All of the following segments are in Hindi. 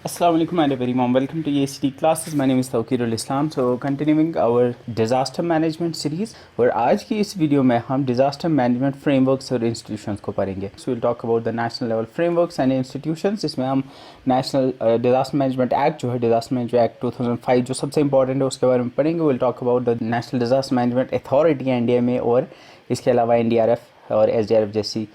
Assalamu alaikum and a very warm welcome to EACT classes. My name is Tawqirul Islam. So continuing our disaster management series, और आज की इस वीडियो में हम disaster management frameworks और institutions को पढ़ेंगे. So we'll talk about the national level frameworks and institutions. इसमें हम national disaster management act जो है disaster management act 2005 जो सबसे important है उसके बारे में पढ़ेंगे. We'll talk about the national disaster management authority NDMA और इसके अलावा NDRF और SDRF जैसी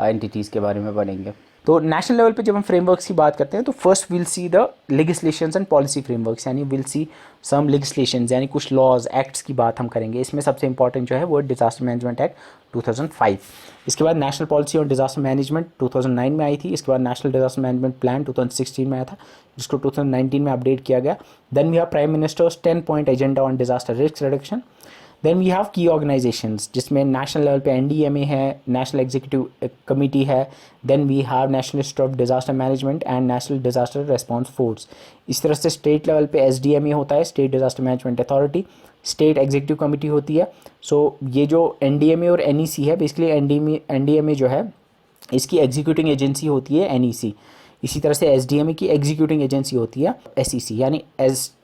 entities के बारे में पढ़ेंगे. तो नेशनल लेवल पे जब हम फ्रेमवर्क्स की बात करते हैं तो first will see the legislations and policy frameworks, यानी विल सी सम लेजिस्लेशंस यानी कुछ लॉज एक्ट्स की बात हम करेंगे. इसमें सबसे इंपॉर्टेंट जो है वो डिजास्टर मैनेजमेंट एक्ट 2005. इसके बाद national policy on disaster management 2009 में आई थी. इसके बाद नेशनल डिजास्टर मैनेजमेंट प्लान 2016 में आया था जिसको 2019 में अपडेट किया गया. Then we have prime minister's 10 point agenda on disaster risk reduction. Then we have key organisations जिसमें नेशनल लेवल पे NDMA है, नेशनल एग्जीक्यूटिव कमेटी है. Then we have national institute of disaster management and national disaster response force. इस तरह से स्टेट लेवल पे SDMA होता है, state disaster management authority. State executive committee होती है. सो ये जो NDMA और NEC है, बेसिकली NDMA जो है इसकी एग्जीक्यूटिंग एजेंसी होती है NEC. इसी तरह से SDMA की एग्जीक्यूटिंग एजेंसी होती है SEC. यानी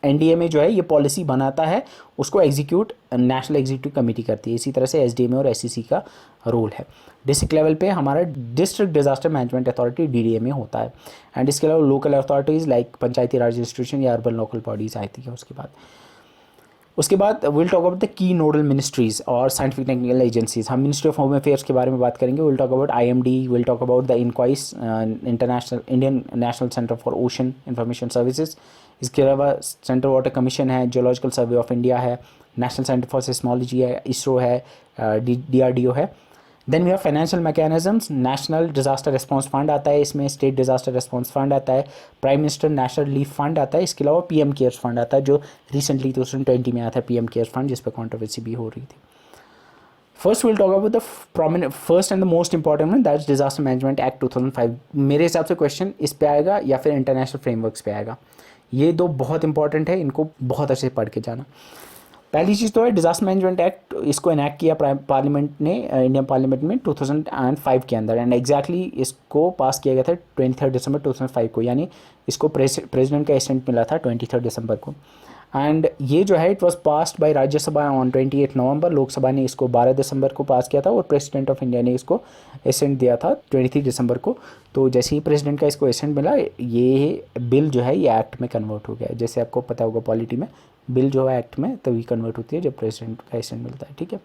NDMA जो है ये पॉलिसी बनाता है, उसको एग्जीक्यूट नेशनल एग्जीक्यूटिव कमेटी करती है. इसी तरह से SDMA और SEC का रोल है. डिस्ट्रिक्ट लेवल पे हमारा district disaster management authority DDMA होता है. एंड इसके अलावा local authorities like Panchayati Raj institution या अर्बन लोकल बॉडीज़ आती है. उसके बाद विल टॉक अबाउट द की नोडल मिनिस्ट्रीज और साइंटिफिक टेक्निकल एजेंसीज. हम मिनिस्ट्री ऑफ होम अफेयर्स के बारे में बात करेंगे. Will talk about IMD, will talk about the INCOIS international Indian national centre for ocean information services. इसके अलावा सेंट्रल वाटर कमीशन है, जियोलॉजिकल सर्वे ऑफ इंडिया है, नेशनल सेंटर फॉर सिस्मोलॉजी है, ISRO है, DRDO है. Then we have financial mechanisms. National disaster response fund आता है, इसमें स्टेट डिजास्टर रिस्पांस फंड आता है, prime minister national relief fund आता है. इसके अलावा PM केयर्स फंड आता है जो रिसेंटली 2020 में आया था, PM केयर्स फंड, जिस पर कॉन्ट्रोवर्सी भी हो रही थी. First will talk about the prominent first and the most important one, that is disaster management act 2005. मेरे हिसाब से क्वेश्चन इस पे आएगा या फिर इंटरनेशनल फ्रेमवर्क्स पे आएगा. ये दो बहुत इंपॉर्टेंट है, इनको बहुत अच्छे से पढ़ के जाना. पहली चीज़ तो है डिजास्टर मैनेजमेंट एक्ट. इसको इनैक्ट किया पार्लियामेंट ने, इंडियन पार्लियामेंट में 2005 के अंदर. एंड एग्जैक्टली इसको पास किया गया था 23 दिसंबर 2005 को. यानी इसको प्रेसिडेंट का एसेंट मिला था 23 दिसंबर को. एंड ये जो है it was passed by Rajya Sabha on 28 नवंबर. लोकसभा ने इसको 12 दिसंबर को पास किया था और प्रेसिडेंट ऑफ इंडिया ने इसको एसेंट दिया था 23 दिसंबर को. तो जैसे ही प्रेसिडेंट का इसको एसेंट मिला, ये बिल जो है ये एक्ट में कन्वर्ट हो गया. जैसे आपको पता होगा पॉलिटी में बिल जो है एक्ट में तभी कन्वर्ट होती है जब प्रेसिडेंट का एसेंट मिलता है. ठीक है.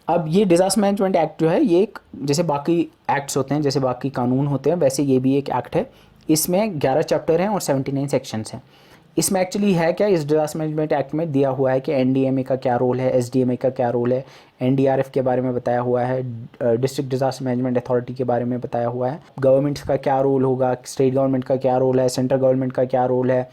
अब ये डिजास्टर मैनेजमेंट एक्ट जो है ये एक, जैसे बाकी एक्ट्स होते हैं, जैसे बाकी कानून होते हैं, वैसे ये भी एक एक्ट है. इसमें 11 चैप्टर हैं और 79 सेक्शंस हैं. इसमें एक्चुअली है क्या, इस डिजास्टर मैनेजमेंट एक्ट में दिया हुआ है कि NDMA का क्या रोल है, SDMA का क्या रोल है, NDRF के बारे में बताया हुआ है, डिस्ट्रिक्ट डिजास्टर मैनेजमेंट अथॉरिटी के बारे में बताया हुआ है, गवर्नमेंट का क्या रोल होगा, स्टेट गवर्नमेंट का क्या रोल है, सेंट्रल गवर्नमेंट का क्या रोल है,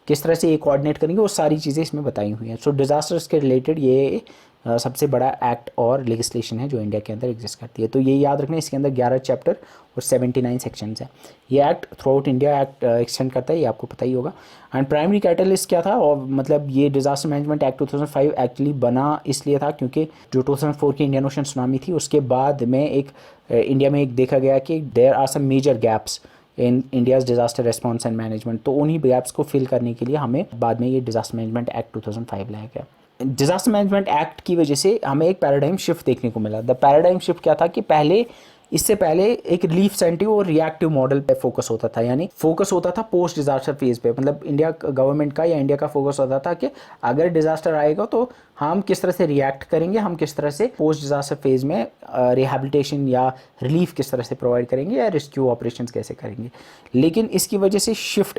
किस तरह से ये कोऑर्डिनेट करेंगे, वो सारी चीज़ें इसमें बताई हुई हैं. सो डिजास्टर्स के रिलेटेड ये सबसे बड़ा एक्ट और लेजिस्लेशन है जो इंडिया के अंदर एग्जिस्ट करती है. तो ये याद रखना, इसके अंदर 11 चैप्टर और 79 सेक्शंस हैं. ये act through out India act extend करता है, ये आपको पता ही होगा. एंड प्राइमरी कैटलिस्ट क्या था, और मतलब ये डिजास्टर मैनेजमेंट एक्ट 2005 एक्चुअली बना इसलिए था क्योंकि जो 2004 की इंडियन ओशन सुनामी थी उसके बाद में एक इंडिया में एक देखा गया कि there are some major gaps in India's disaster response and management. तो उन्हीं गैप्स को फिल करने के लिए हमें बाद में ये डिजास्टर मैनेजमेंट एक्ट 2005 लाया गया. डिजास्टर मैनेजमेंट एक्ट की वजह से हमें एक पैराडाइम शिफ्ट देखने को मिला. द पैराडाइम शिफ्ट क्या था कि इससे पहले एक रिलीफ सेंटिव और रिएक्टिव मॉडल पे फोकस होता था. यानी फोकस होता था पोस्ट डिजास्टर फेज पे. मतलब इंडिया गवर्नमेंट का या इंडिया का फोकस होता था कि अगर डिजास्टर आएगा तो हम किस तरह से रिएक्ट करेंगे, हम किस तरह से पोस्ट डिजास्टर फेज में रिहैबिलिटेशन या रिलीफ किस तरह से प्रोवाइड करेंगे या रेस्क्यू ऑपरेशंस कैसे करेंगे. लेकिन इसकी वजह से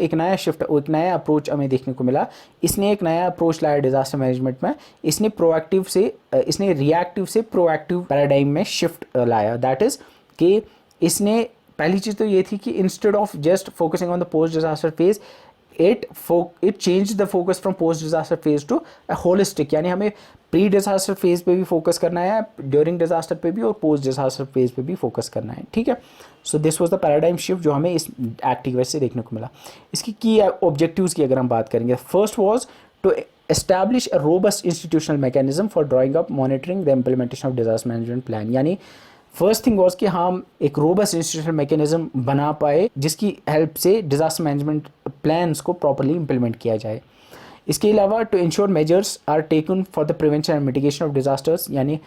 एक नया अप्रोच हमें देखने को मिला. इसने एक नया अप्रोच लाया डिजास्टर मैनेजमेंट में. इसने रिएक्टिव से प्रोएक्टिव पैराडाइम में शिफ्ट लाया. दैट इज कि इसने पहली चीज़ तो ये थी कि instead of just focusing on the post disaster phase, it change the focus from post disaster phase two holistic. यानी हमें प्री डिजास्टर फेज पे भी फोकस करना है, ड्यूरिंग डिजास्टर पे भी, और पोस्ट डिजास्टर फेज पे भी फोकस करना है. ठीक है. So this was the paradigm shift जो हमें इस एक्ट की वजह से देखने को मिला. इसकी की ऑब्जेक्टिव्स की अगर हम बात करेंगे, first was to establish a robust institutional mechanism for drawing up, monitoring the implementation of disaster management plan. यानी फर्स्ट थिंग वॉज कि हम एक रोबस्ट इंस्टीट्यूशनल मैकेनिज्म बना पाए जिसकी हेल्प से डिजास्टर मैनेजमेंट प्लान्स को प्रॉपरली इंप्लीमेंट किया जाए। इसके अलावा to ensure measures are taken for the prevention and mitigation of disasters, यानी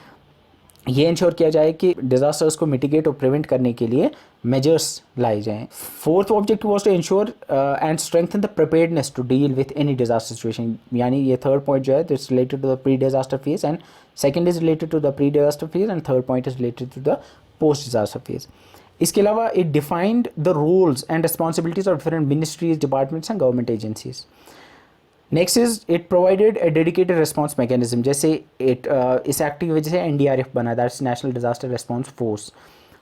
ये इंश्योर किया जाए कि डिजास्टर्स को मिटिगेट और प्रिवेंट करने के लिए मेजर्स लाए जाएं। Fourth objective was to ensure and strengthen the preparedness to deal with any disaster situation, यानी ये थर्ड पॉइंट जो है it's related to the pre disaster phase and second is related to the pre disaster phase and third point is related to the post disaster phase. इसके अलावा it defined the roles and responsibilities of different ministries, departments and government agencies. Next is it provided A dedicated response mechanism, जैसे इस एक्ट की वजह से एनडीआरएफ बना, that's national disaster response force.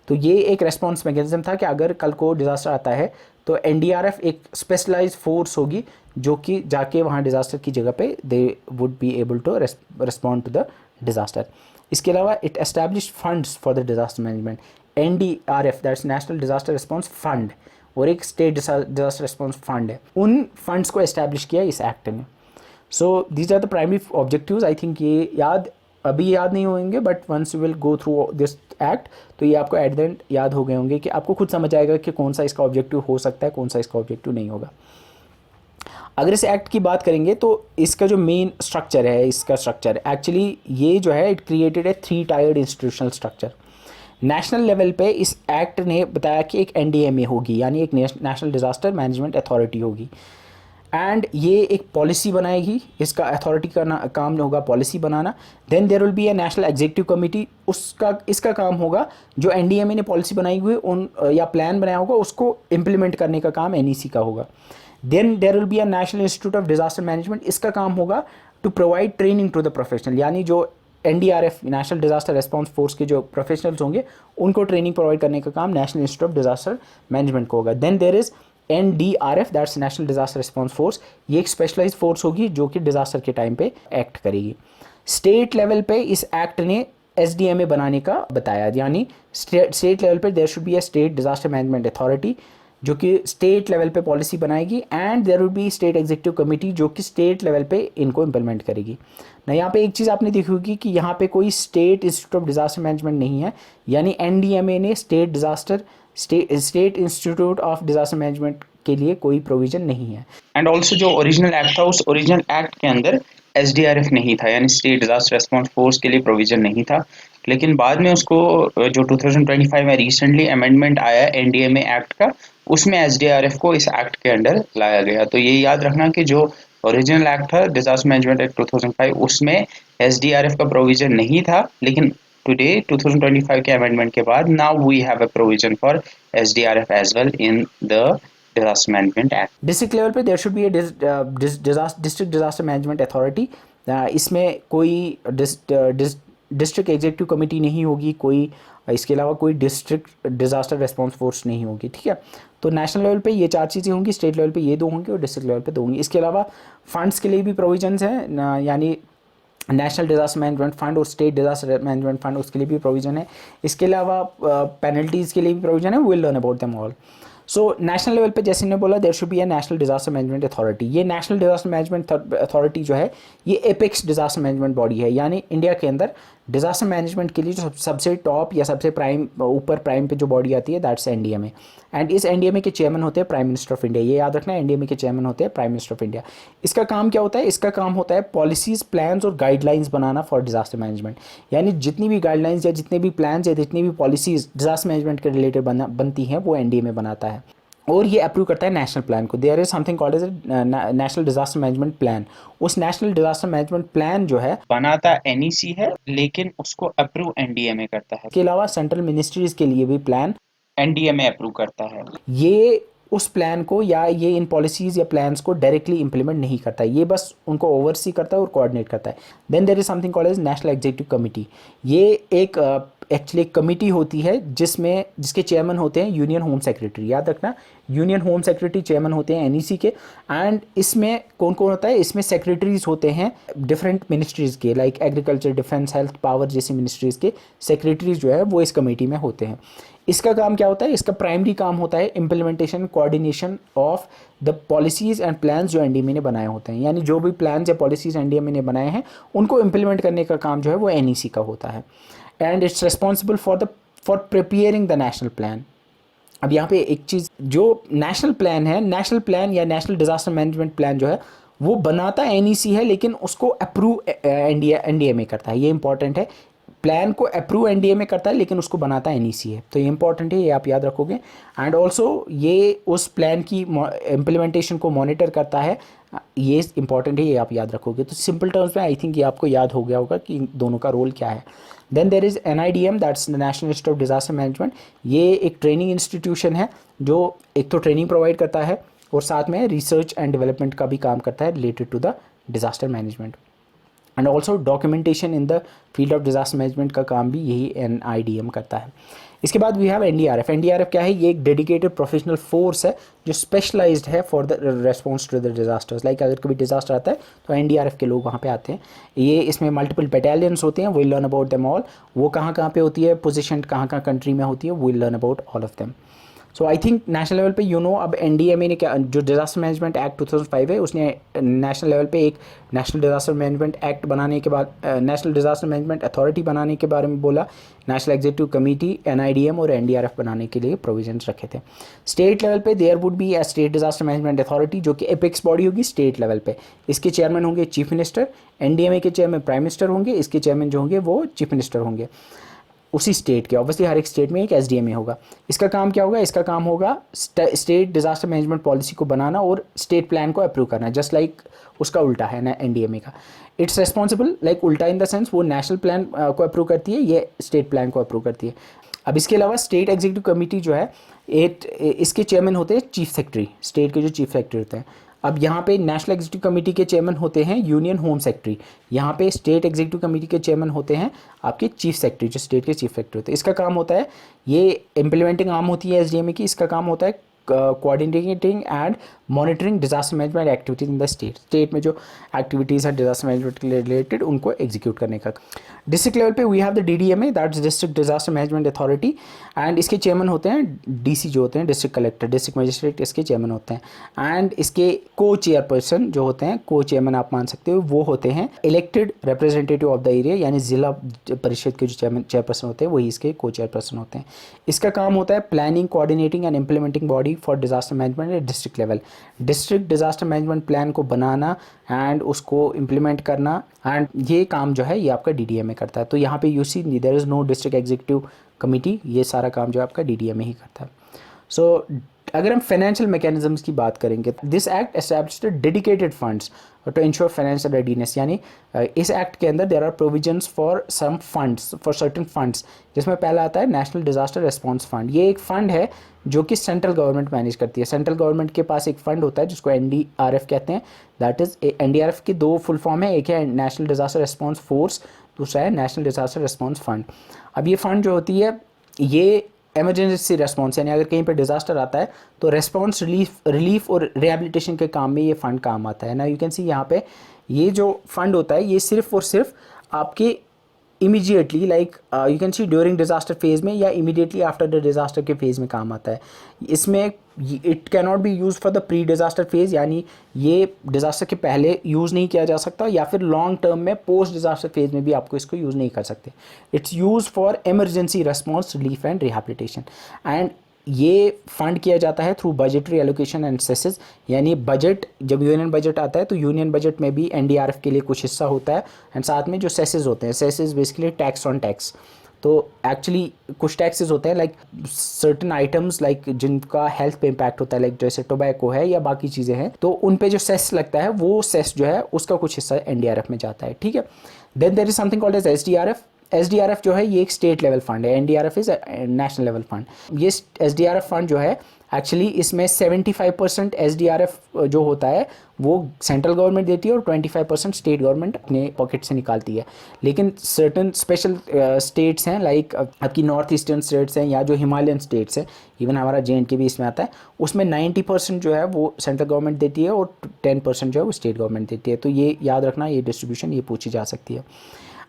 तो ये एक रिस्पॉन्स मैकेनिज्म था कि अगर कल को डिजास्टर आता है तो एनडीआरएफ एक स्पेशलाइज्ड फोर्स होगी जो कि जाके वहाँ डिजास्टर की जगह पे they would be able to respond to the disaster. इसके अलावा it establish funds for the disaster management, NDRF that's national disaster response fund, और एक स्टेट डिजास्टर रिस्पॉन्स फंड है, उन फंड्स को एस्टैब्लिश किया इस एक्ट ने। So these are the primary objectives. I think ये अभी याद नहीं होंगे, but once you will go through this act तो ये आपको एट द एंड याद हो गए होंगे कि आपको खुद समझ आएगा कि कौन सा इसका ऑब्जेक्टिव हो सकता है, कौन सा इसका ऑब्जेक्टिव नहीं होगा। अगर इस एक्ट की बात करेंगे तो इसका जो मेन स्ट्रक्चर है, इसका स्ट्रक्चर एक्चुअली ये जो है it created a 3 tired institutional structure. National level पे इस एक्ट ने बताया कि एक एनडीएमए होगी, यानी एक नेशनल डिजास्टर मैनेजमेंट अथॉरिटी होगी, एंड ये एक पॉलिसी बनाएगी, इसका अथॉरिटी का काम होगा पॉलिसी बनाना। Then there will be a national executive committee, इसका काम होगा जो एनडीएमए ने पॉलिसी बनाई हुई उन या प्लान बनाया होगा उसको इम्प्लीमेंट करने का काम एनईसी का होगा। Then there will be a national institute of disaster management, इसका काम होगा to provide training to the professional, यानी जो NDRF national disaster response force के जो प्रोफेशनल्स होंगे उनको ट्रेनिंग प्रोवाइड करने का काम national institute of disaster management को होगा। Then there is NDRF that's national disaster response force, ये एक स्पेशलाइज्ड फोर्स होगी जो कि डिजास्टर के टाइम पे एक्ट करेगी। स्टेट लेवल पे इस एक्ट ने एसडीएमए बनाने का बताया, यानी स्टेट लेवल पे there should be a state disaster management authority जो कि स्टेट लेवल पे पॉलिसी बनाएगी, and there will be state executive committee जो कि स्टेट लेवल पे इनको इंप्लीमेंट करेगी ना। यहाँ पे एक चीज़ आपने देखी होगी कि यहाँ पे कोई state institute of disaster management नहीं है, यानी एनडीएमए ने state institute of disaster management के लिए कोई प्रोविजन नहीं है। एंड ऑल्सो जो ओरिजिनल एक्ट था उस ओरिजिनल एक्ट के अंदर एसडीआरएफ नहीं था, यानी स्टेट डिजास्टर रिस्पॉन्स फोर्स के लिए प्रोविजन नहीं था। लेकिन बाद में उसको जो 2025 में रिसेंटली अमेंडमेंट आया एनडीएमए एक्ट का, उसमें एसडीआरएफ को इस एक्ट के अंडर लाया गया। तो ये याद रखना कि जो ओरिजिनल एक्ट था डिजास्टर मैनेजमेंट एक्ट 2005 उसमें एसडीआरएफ का प्रोविजन नहीं था, लेकिन टुडे 2025 के अमेंडमेंट के बाद now we have a provision for SDRF as well in the disaster management act. District level पे there should be district disaster management authority, इसमें कोई डिस्ट्रिक्ट एग्जीक्यूटिव कमेटी नहीं होगी, कोई इसके अलावा कोई डिस्ट्रिक्ट डिजास्टर रिस्पॉन्स फोर्स नहीं होगी, ठीक है। तो नेशनल लेवल पे ये 4 चीज़ें होंगी, स्टेट लेवल पे ये 2 होंगी और डिस्ट्रिक्ट लेवल पे 2 होंगी। इसके अलावा फंड्स के लिए भी प्रोविजंस हैं, यानी नेशनल डिजास्टर मैनेजमेंट फंड और स्टेट डिजास्टर मैनेजमेंट फंड उसके लिए भी प्रोविजन है। इसके अलावा पेनल्टीज़ के लिए भी प्रोविजन है, will learn about them all. So national level पे जैसे मैंने बोला there should be a national disaster management authority. ये नेशनल डिजास्टर मैनेजमेंट अथॉरिटी जो है ये एपेक्स डिजास्टर मैनेजमेंट बॉडी है, यानी इंडिया के अंदर डिजास्टर मैनेजमेंट के लिए जो सबसे टॉप या सबसे ऊपर प्राइम पे जो बॉडी आती है दैट्स एनडीएमए, एंड इस एनडीएमए के चेयरमैन होते हैं प्राइम मिनिस्टर ऑफ इंडिया। ये याद रखना है, एनडीएमए के चेयरमैन होते हैं प्राइम मिनिस्टर ऑफ इंडिया। इसका काम क्या होता है? इसका काम होता है पॉलिसीज, प्लान्स और guidelines banana for disaster management, यानी जितनी भी गाइडलाइंस या जितने भी प्लान्स या जितनी भी पॉलिसीज डिजास्टर मैनेजमेंट के रिलेटेड बनती हैं वो एनडीएमए बनाता है और ये अप्रूव करता है नेशनल प्लान को। There is something called as national disaster management plan. उस नेशनल डिजास्टर मैनेजमेंट प्लान जो है बनाता एनईसी है, लेकिन उसको अप्रूव एनडीएमए करता है। इसके अलावा सेंट्रल मिनिस्ट्रीज के लिए भी प्लान एनडीएमए अप्रूव करता है। ये उस प्लान को या ये इन पॉलिसीज या प्लान्स को डायरेक्टली इंप्लीमेंट नहीं करता, ये बस उनको ओवरसी करता है और कोऑर्डिनेट करता है। Then there is something called as national executive committee. ये एक एक्चुअली एक कमेटी होती है जिसके चेयरमैन होते हैं यूनियन होम सेक्रेटरी। याद रखना, यूनियन होम सेक्रेटरी चेयरमैन होते हैं एनईसी के। एंड इसमें कौन कौन होता है? इसमें सेक्रेटरीज होते हैं डिफरेंट मिनिस्ट्रीज़ के, like agriculture, defence, health, power जैसी मिनिस्ट्रीज़ के सेक्रेटरीज जो है वो इस कमेटी में होते हैं। इसका काम क्या होता है? इसका प्राइमरी काम होता है implementation, coordination of the policies and plans जो एनडीएमए ने बनाए होते हैं, यानी जो भी प्लान्स या पॉलिसीज़ एनडीएमए ने बनाए हैं उनको इम्प्लीमेंट करने का काम जो है वो एनईसी का होता है। And it's responsible for the for preparing the national plan. अब यहाँ पे एक चीज़, जो नेशनल प्लान है, नेशनल प्लान या नेशनल डिजास्टर मैनेजमेंट प्लान जो है वो बनाता एनईसी है, लेकिन उसको अप्रूव एनडीएमए करता है। ये इंपॉर्टेंट है, प्लान को अप्रूव एनडीएमए करता है लेकिन उसको बनाता एनईसी है। तो ये इंपॉर्टेंट है, ये आप याद रखोगे। एंड ऑल्सो ये उस प्लान की इम्प्लीमेंटेशन को मॉनिटर करता है, ये इंपॉर्टेंट है, ये आप याद रखोगे। तो सिंपल टर्म्स में आई थिंक ये आपको याद हो गया होगा कि इन दोनों का रोल क्या है। Then there is NIDM, that's the national institute of disaster management. ये एक ट्रेनिंग इंस्टीट्यूशन है जो एक तो ट्रेनिंग प्रोवाइड करता है और साथ में रिसर्च एंड डेवलपमेंट का भी काम करता है related to the disaster management. And also documentation in the field of disaster management का काम भी यही NIDM करता है। इसके बाद वी हैव NDRF। NDRF क्या है? ये एक डेडिकेटेड प्रोफेशनल फोर्स है जो स्पेशलाइज्ड है for the response to the disasters. Like अगर कभी डिजास्टर आता है तो NDRF के लोग वहाँ पे आते हैं। ये इसमें मल्टीपल बटालियंस होते हैं, we learn about them all. वो कहाँ कहाँ पे होती है, पोजिशन कहाँ कहाँ कंट्री में होती है, we learn about all of them. So I think national level पे अब NDMA ने क्या, जो डिजास्टर मैनेजमेंट एक्ट 2005 है, उसने नेशनल लेवल पे एक नेशनल डिजास्टर मैनेजमेंट एक्ट बनाने के बाद नेशनल डिजास्टर मैनेजमेंट अथॉरिटी बनाने के बारे में बोला। नेशनल एग्जीक्यूटिव कमेटी, NIDM और NDRF बनाने के लिए प्रोविजंस रखे थे। स्टेट लेवल पे there would be a state disaster management authority, जो कि एपेक्स बॉडी होगी स्टेट लेवल पे। इसके चेयरमैन होंगे चीफ मिनिस्टर, NDMA के चेयरमैन प्राइम मिनिस्टर होंगे, इसके चेयरमैन जो होंगे वो चीफ मिनिस्टर होंगे उसी स्टेट के। ऑब्वियसली हर एक स्टेट में एक SDMA होगा। इसका काम क्या होगा? इसका काम होगा स्टेट डिजास्टर मैनेजमेंट पॉलिसी को बनाना और स्टेट प्लान को अप्रूव करना, जस्ट लाइक उसका उल्टा है ना NDMA का। इट्स रेस्पॉन्सिबल, लाइक उल्टा इन द सेंस वो नेशनल प्लान को अप्रूव करती है, ये स्टेट प्लान को अप्रूव करती है। अब इसके अलावा स्टेट एग्जीक्यूटिव कमेटी जो है, इसके चेयरमैन होते हैं चीफ सेक्रेटरी, स्टेट के जो चीफ सेक्रेटरी होते हैं। अब यहाँ पे नेशनल एग्जीक्यूटिव कमेटी के चेयरमैन होते हैं यूनियन होम सेक्रेटरी। यहाँ पे स्टेट एग्जीक्यूटिव कमेटी के चेयरमैन होते हैं आपके चीफ सेक्रेटरी, जो स्टेट के चीफ सेक्रेटरी होते हैं। इसका काम होता है, ये इम्प्लीमेंटिंग आर्म होती है SDMA की। इसका काम होता है coordinating and monitoring disaster management activities in the state में जो एक्टिविटीज़ हैं डिजास्टर मैनेजमेंट के रिलेटेड, उनको एग्जीक्यूट करने का। डिस्ट्रिक्ट लेवल पे we have the DDMA, that's district disaster management authority. And इसके चेयरमैन होते हैं DC जो होते हैं, डिस्ट्रिक्ट कलेक्टर, डिस्ट्रिक्ट मजिस्ट्रेट, इसके चेयरमैन होते हैं। एंड इसके को चेयरपर्सन जो होते हैं, को चेयरमैन आप मान सकते हो, वो होते हैं elected representative of the area, यानी जिला परिषद के जो चेयरपर्सन होते हैं वही इसके को चेयरपर्सन होते हैं। इसका काम होता है planning, coordinating and implementing body for disaster management at district level. District disaster management plan को बनाना एंड उसको इम्प्लीमेंट करना, एंड ये काम जो है ये आपका DDMA करता है। तो यहाँ पे you see there is no district executive committee, ये सारा काम जो है आपका DDMA ही करता है। सो अगर हम फाइनेंशियल मैकेनिज्म्स की बात करेंगे, this act established dedicated funds to ensure financial readiness, यानी इस एक्ट के अंदर there are provisions for some funds, for certain funds, जिसमें पहला आता है नेशनल डिजास्टर रिस्पांस फंड। ये एक फंड है जो कि सेंट्रल गवर्नमेंट मैनेज करती है। सेंट्रल गवर्नमेंट के पास एक फंड होता है जिसको NDRF कहते हैं। दैट इज NDRF की दो फुल फॉर्म है, एक है नेशनल डिजास्टर रिस्पांस फोर्स, दूसरा है नेशनल डिजास्टर रिस्पांस फंड। अब ये फंड जो होती है ये इमरजेंसी रेस्पॉन्स, यानी अगर कहीं पे डिजास्टर आता है तो रेस्पॉन्स, रिलीफ और रिहेबिलिटेशन के काम में ये फंड काम आता है ना। यू कैन सी यहाँ पे ये जो फंड होता है ये सिर्फ और सिर्फ आपके immediately, like you can C during disaster phase में या इमीडिएटली आफ्टर द डिजास्टर के फेज में काम आता है। इसमें it can not be use for the pre disaster phase, यानी ये डिजास्टर के पहले यूज़ नहीं किया जा सकता, या फिर लॉन्ग टर्म में पोस्ट डिजास्टर फेज में भी आपको इसको यूज़ नहीं कर सकते। It's use for emergency response, relief and rehabilitation. And ये फंड किया जाता है थ्रू बजटरी एलोकेशन एंड सेसेस, यानी बजट, जब यूनियन बजट आता है तो यूनियन बजट में भी NDRF के लिए कुछ हिस्सा होता है। एंड साथ में जो सेसेस होते हैं, सेसेस बेसिकली टैक्स ऑन टैक्स, तो एक्चुअली कुछ टैक्सेस होते हैं लाइक सर्टेन आइटम्स, लाइक जिनका हेल्थ पे इम्पैक्ट होता है, लाइक जैसे टोबैको है या बाकी चीज़ें हैं, तो उन पे जो सेस लगता है वो सेस जो है उसका कुछ हिस्सा NDRF में जाता है। ठीक है। Then there is something called as SDRF। SDRF जो है ये एक स्टेट लेवल फंड है, NDRF is national level fund. ये SDRF फंड जो है एक्चुअली इसमें 75% SDRF जो होता है वो सेंट्रल गवर्नमेंट देती है और 25% स्टेट गवर्नमेंट अपने पॉकेट से निकालती है। लेकिन सर्टन स्पेशल स्टेट्स हैं, लाइक आपकी नॉर्थ ईस्टर्न स्टेट्स हैं या जो हिमालयन स्टेट्स हैं, इवन हमारा JNK भी इसमें आता है, उसमें 90% जो है वो सेंट्रल गवर्नमेंट देती है और 10% जो है वो स्टेट गवर्नमेंट देती है। तो ये याद रखना, ये डिस्ट्रीब्यूशन ये पूछी जा सकती है।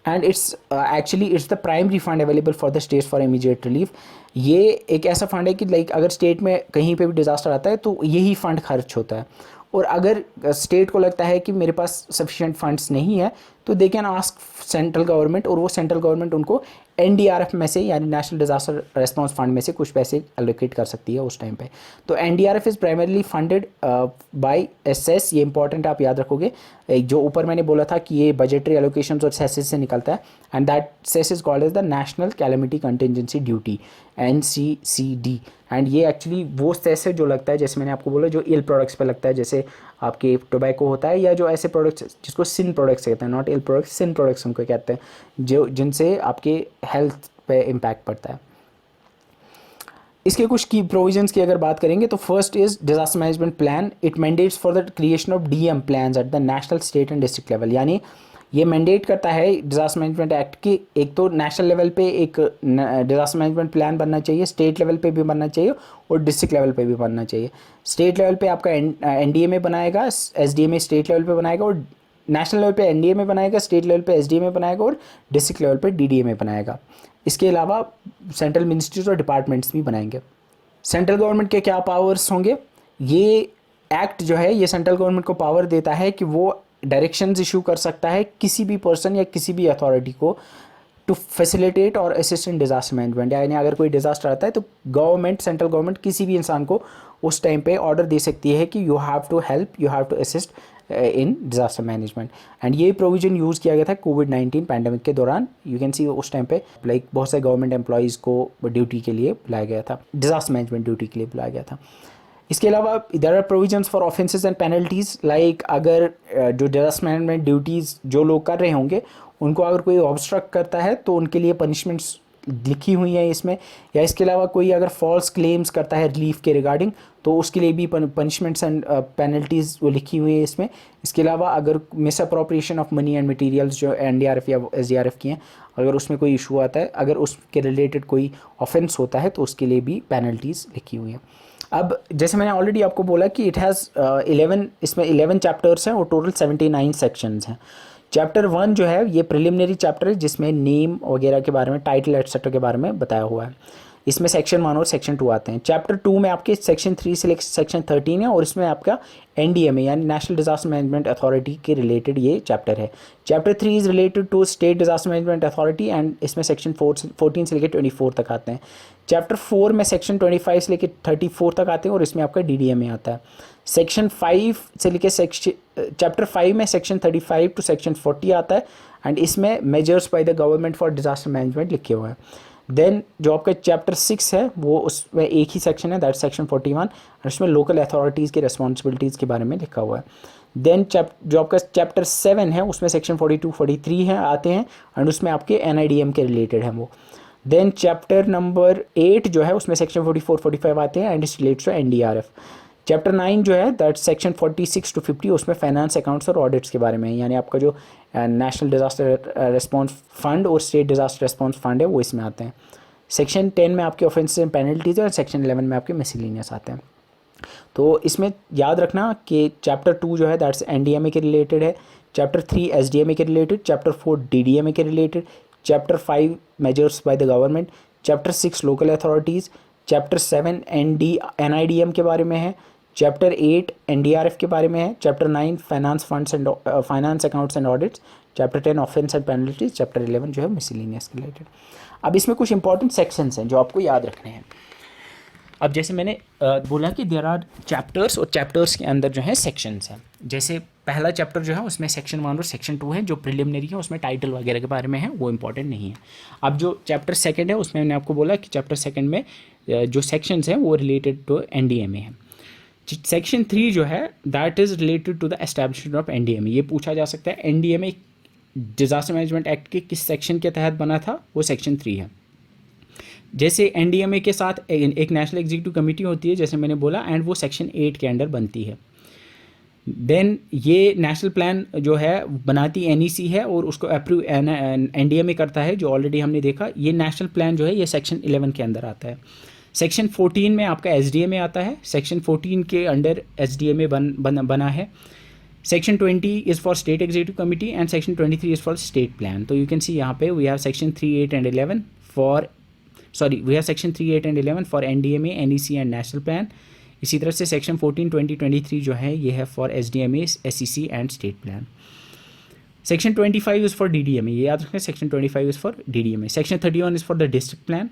And it's actually it's the primary fund available for the states for immediate relief. ये एक ऐसा फंड है कि लाइक अगर स्टेट में कहीं पे भी डिजास्टर आता है तो यही फंड खर्च होता है, और अगर स्टेट को लगता है कि मेरे पास सफिशिएंट फंड्स नहीं है तो they can ask central government, और वो सेंट्रल गवर्नमेंट उनको एनडीआरएफ में से यानी नेशनल डिजास्टर रेस्पॉन्स फंड में से कुछ पैसे एलोकेट कर सकती है उस टाइम पे। तो NDRF is primarily funded by SS, ये इंपॉर्टेंट आप याद रखोगे। एक जो ऊपर मैंने बोला था कि ये बजटरी एलोकेशंस और सेसेस से निकलता है, and that cess is called as the national calamity contingency duty, NCCD। And ये एक्चुअली वो सेस है जो लगता है, जैसे मैंने आपको बोला, जो इल प्रोडक्ट्स पे लगता है, जैसे आपके टोबैको होता है, या जो ऐसे प्रोडक्ट्स जिसको सिन प्रोडक्ट्स कहते हैं, not ill products, sin products उनको कहते हैं, जो जिनसे आपके हेल्थ पे इम्पैक्ट पड़ता है। इसके कुछ की प्रोविजंस की अगर बात करेंगे तो first is disaster management plan. It mandates for the creation of DM plans eight the national, state and district level, यानी ये मैंडेट करता है डिजास्टर मैनेजमेंट एक्ट की, एक तो नेशनल लेवल पे एक डिजास्टर मैनेजमेंट प्लान बनना चाहिए, स्टेट लेवल पे भी बनना चाहिए और डिस्ट्रिक्ट लेवल पे भी बनना चाहिए। स्टेट लेवल पे आपका एनडीएमए बनाएगा, एसडीएमए स्टेट लेवल पे बनाएगा, और नेशनल लेवल पे एनडीएमए बनाएगा, स्टेट लेवल पे एसडीएमए बनाएगा और डिस्ट्रिक्ट लेवल पे डीडीएमए बनाएगा। इसके अलावा सेंट्रल मिनिस्ट्रीज और डिपार्टमेंट्स भी बनाएंगे। सेंट्रल गवर्नमेंट के क्या पावर्स होंगे? ये एक्ट जो है ये सेंट्रल गवर्नमेंट को पावर देता है कि वो डायरेक्शंस इशू कर सकता है किसी भी पर्सन या किसी भी अथॉरिटी को टू फैसिलिटेट और असिस्ट इन डिजास्टर मैनेजमेंट। यानी अगर कोई डिजास्टर आता है तो गवर्नमेंट, सेंट्रल गवर्नमेंट किसी भी इंसान को उस टाइम पे ऑर्डर दे सकती है कि you have to help, you have to assist in disaster management. And ये प्रोविजन यूज़ किया गया था कोविड-19 पैंडमिक के दौरान। यू कैन सी उस टाइम पे लाइक बहुत सारे गवर्नमेंट एम्प्लॉयज़ को ड्यूटी के लिए बुलाया गया था, डिजास्टर मैनेजमेंट ड्यूटी के लिए बुलाया गया था। इसके अलावा there are provisions for offences and penalties, like अगर जो डिजास्टर मैनेजमेंट ड्यूटीज़ जो लोग कर रहे होंगे उनको अगर कोई ऑब्स्ट्रक्ट करता है तो उनके लिए पनिशमेंट्स लिखी हुई हैं इसमें। या इसके अलावा कोई अगर फॉल्स क्लेम्स करता है रिलीफ के रिगार्डिंग तो उसके लिए भी पनिशमेंट्स एंड पेनल्टीज़ वो लिखी हुई है इसमें। इसके अलावा अगर miss appropriation of money and materials जो एनडीआरएफ या एसडीआरएफ की हैं, अगर उसमें कोई इशू आता है, अगर उसके रिलेटेड कोई ऑफेंस होता है तो उसके लिए भी पेनल्टीज़ लिखी हुई हैं। अब जैसे मैंने ऑलरेडी आपको बोला कि इट हैज़ 11, इसमें 11 चैप्टर्स हैं और टोटल 79 सेक्शंस हैं। चैप्टर 1 जो है ये प्रिलिमिनरी चैप्टर है जिसमें नेम वगैरह के बारे में, टाइटल एटसेट्रा के बारे में बताया हुआ है। इसमें सेक्शन 1 और सेक्शन 2 आते हैं। चैप्टर 2 में आपके सेक्शन 3 से लेकर सेक्शन 13 है और इसमें आपका एनडीएमए यानी नेशनल डिजास्टर मैनेजमेंट अथॉरिटी के रिलेटेड ये चैप्टर है। Chapter 3 is related to state disaster management authority and इसमें सेक्शन 14 से लेकर 24 तक आते हैं। चैप्टर 4 में सेक्शन 25 से लेकर 34 तक आते हैं और इसमें आपका डीडीएमए आता है। सेक्शन 5 से लेकर चैप्टर 5 में सेक्शन 35 टू सेक्शन 40 आता है एंड इसमें measures by the government for disaster management लिखे हुए हैं। देन जो आपका चैप्टर 6 है वो उसमें एक ही सेक्शन है, दैट सेक्शन 41, और इसमें लोकल अथॉरिटीज़ की रिस्पॉन्सिबिलिटीज़ के बारे में लिखा हुआ है। देन जो आपका चैप्टर 7 है उसमें सेक्शन 42, 43 हैं आते हैं एंड उसमें आपके एनआईडीएम के रिलेटेड हैं वो। देन चैप्टर नंबर 8 जो है उसमें सेक्शन 44, 45 आते हैं and it's relates to NDRF. Chapter 9 जो है दैट सेक्शन 46 टू 50 उसमें फाइनेंस, अकाउंट्स और ऑडिट्स के बारे में है, यानी आपका जो नेशनल डिजास्टर रेस्पॉन्स फंड और स्टेट डिजास्टर रेस्पॉन्स फंड है वो इसमें आते हैं। सेक्शन 10 में आपके ऑफेंसेस एंड पेनल्टीज है और सेक्शन 11 में आपके मिसलेनियस आते हैं। तो इसमें याद रखना कि चैप्टर 2 जो है दैट्स एनडीएमए के रिलेटेड है, चैप्टर 3 एसडीएमए के रिलेटेड, चैप्टर 4 डीडीएमए के related, chapter 5 measures by the government, chapter 6 local authorities, chapter 7 NIDM के बारे में है, चैप्टर 8 एनडीआरएफ के बारे में है, chapter 9 finance funds and finance accounts and audits, chapter 10 offence and penalties, chapter 11 जो है मिसलेनियस के रिलेटेड। अब इसमें कुछ इंपॉर्टेंट सेक्शंस हैं जो आपको याद रखने हैं। अब जैसे मैंने बोला कि देयर आर चैप्टर्स और चैप्टर्स के अंदर जो है सेक्शंस हैं। जैसे पहला चैप्टर जो है उसमें सेक्शन 1 और सेक्शन 2 है जो प्रिलिमिनरी है, उसमें टाइटल वगैरह के बारे में है, वो इंपॉर्टेंट नहीं है। अब जो चैप्टर 2 है उसमें मैंने आपको बोला कि चैप्टर 2 में जो सेक्शंस हैं वो रिलेटेड टू एनडीएमए है। सेक्शन 3 जो है that is related to the establishment of NDMA. ये पूछा जा सकता है एनडीएमए डिजास्टर मैनेजमेंट एक्ट के किस सेक्शन के तहत बना था, वो सेक्शन 3 है। जैसे एनडीएमए के साथ एक नेशनल एग्जीक्यूटिव कमेटी होती है जैसे मैंने बोला, एंड वो सेक्शन 8 के अंडर बनती है। देन ये नेशनल प्लान जो है बनाती एनईसी है और उसको अप्रूव एनडीएमए करता है, जो ऑलरेडी हमने देखा। ये नेशनल प्लान जो है ये सेक्शन 11 के अंदर आता है। सेक्शन 14 में आपका एसडीएमए आता है, सेक्शन 14 के अंडर एसडीएमए बना है। Section 20 is for state executive committee and section 23 is for state plan. तो यू कैन सी यहाँ पे we have section 3, 8 and 11 for we have section 3, 8 and 11 for NDMA, NEC and national plan. इसी तरह से सेक्शन 14, 20, 23 जो है ये है for SDMA, SEC and state plan. Section 25 is for DDMA, ये याद रखना, Section 25 is for DDMA. Section 31 is for the district plan.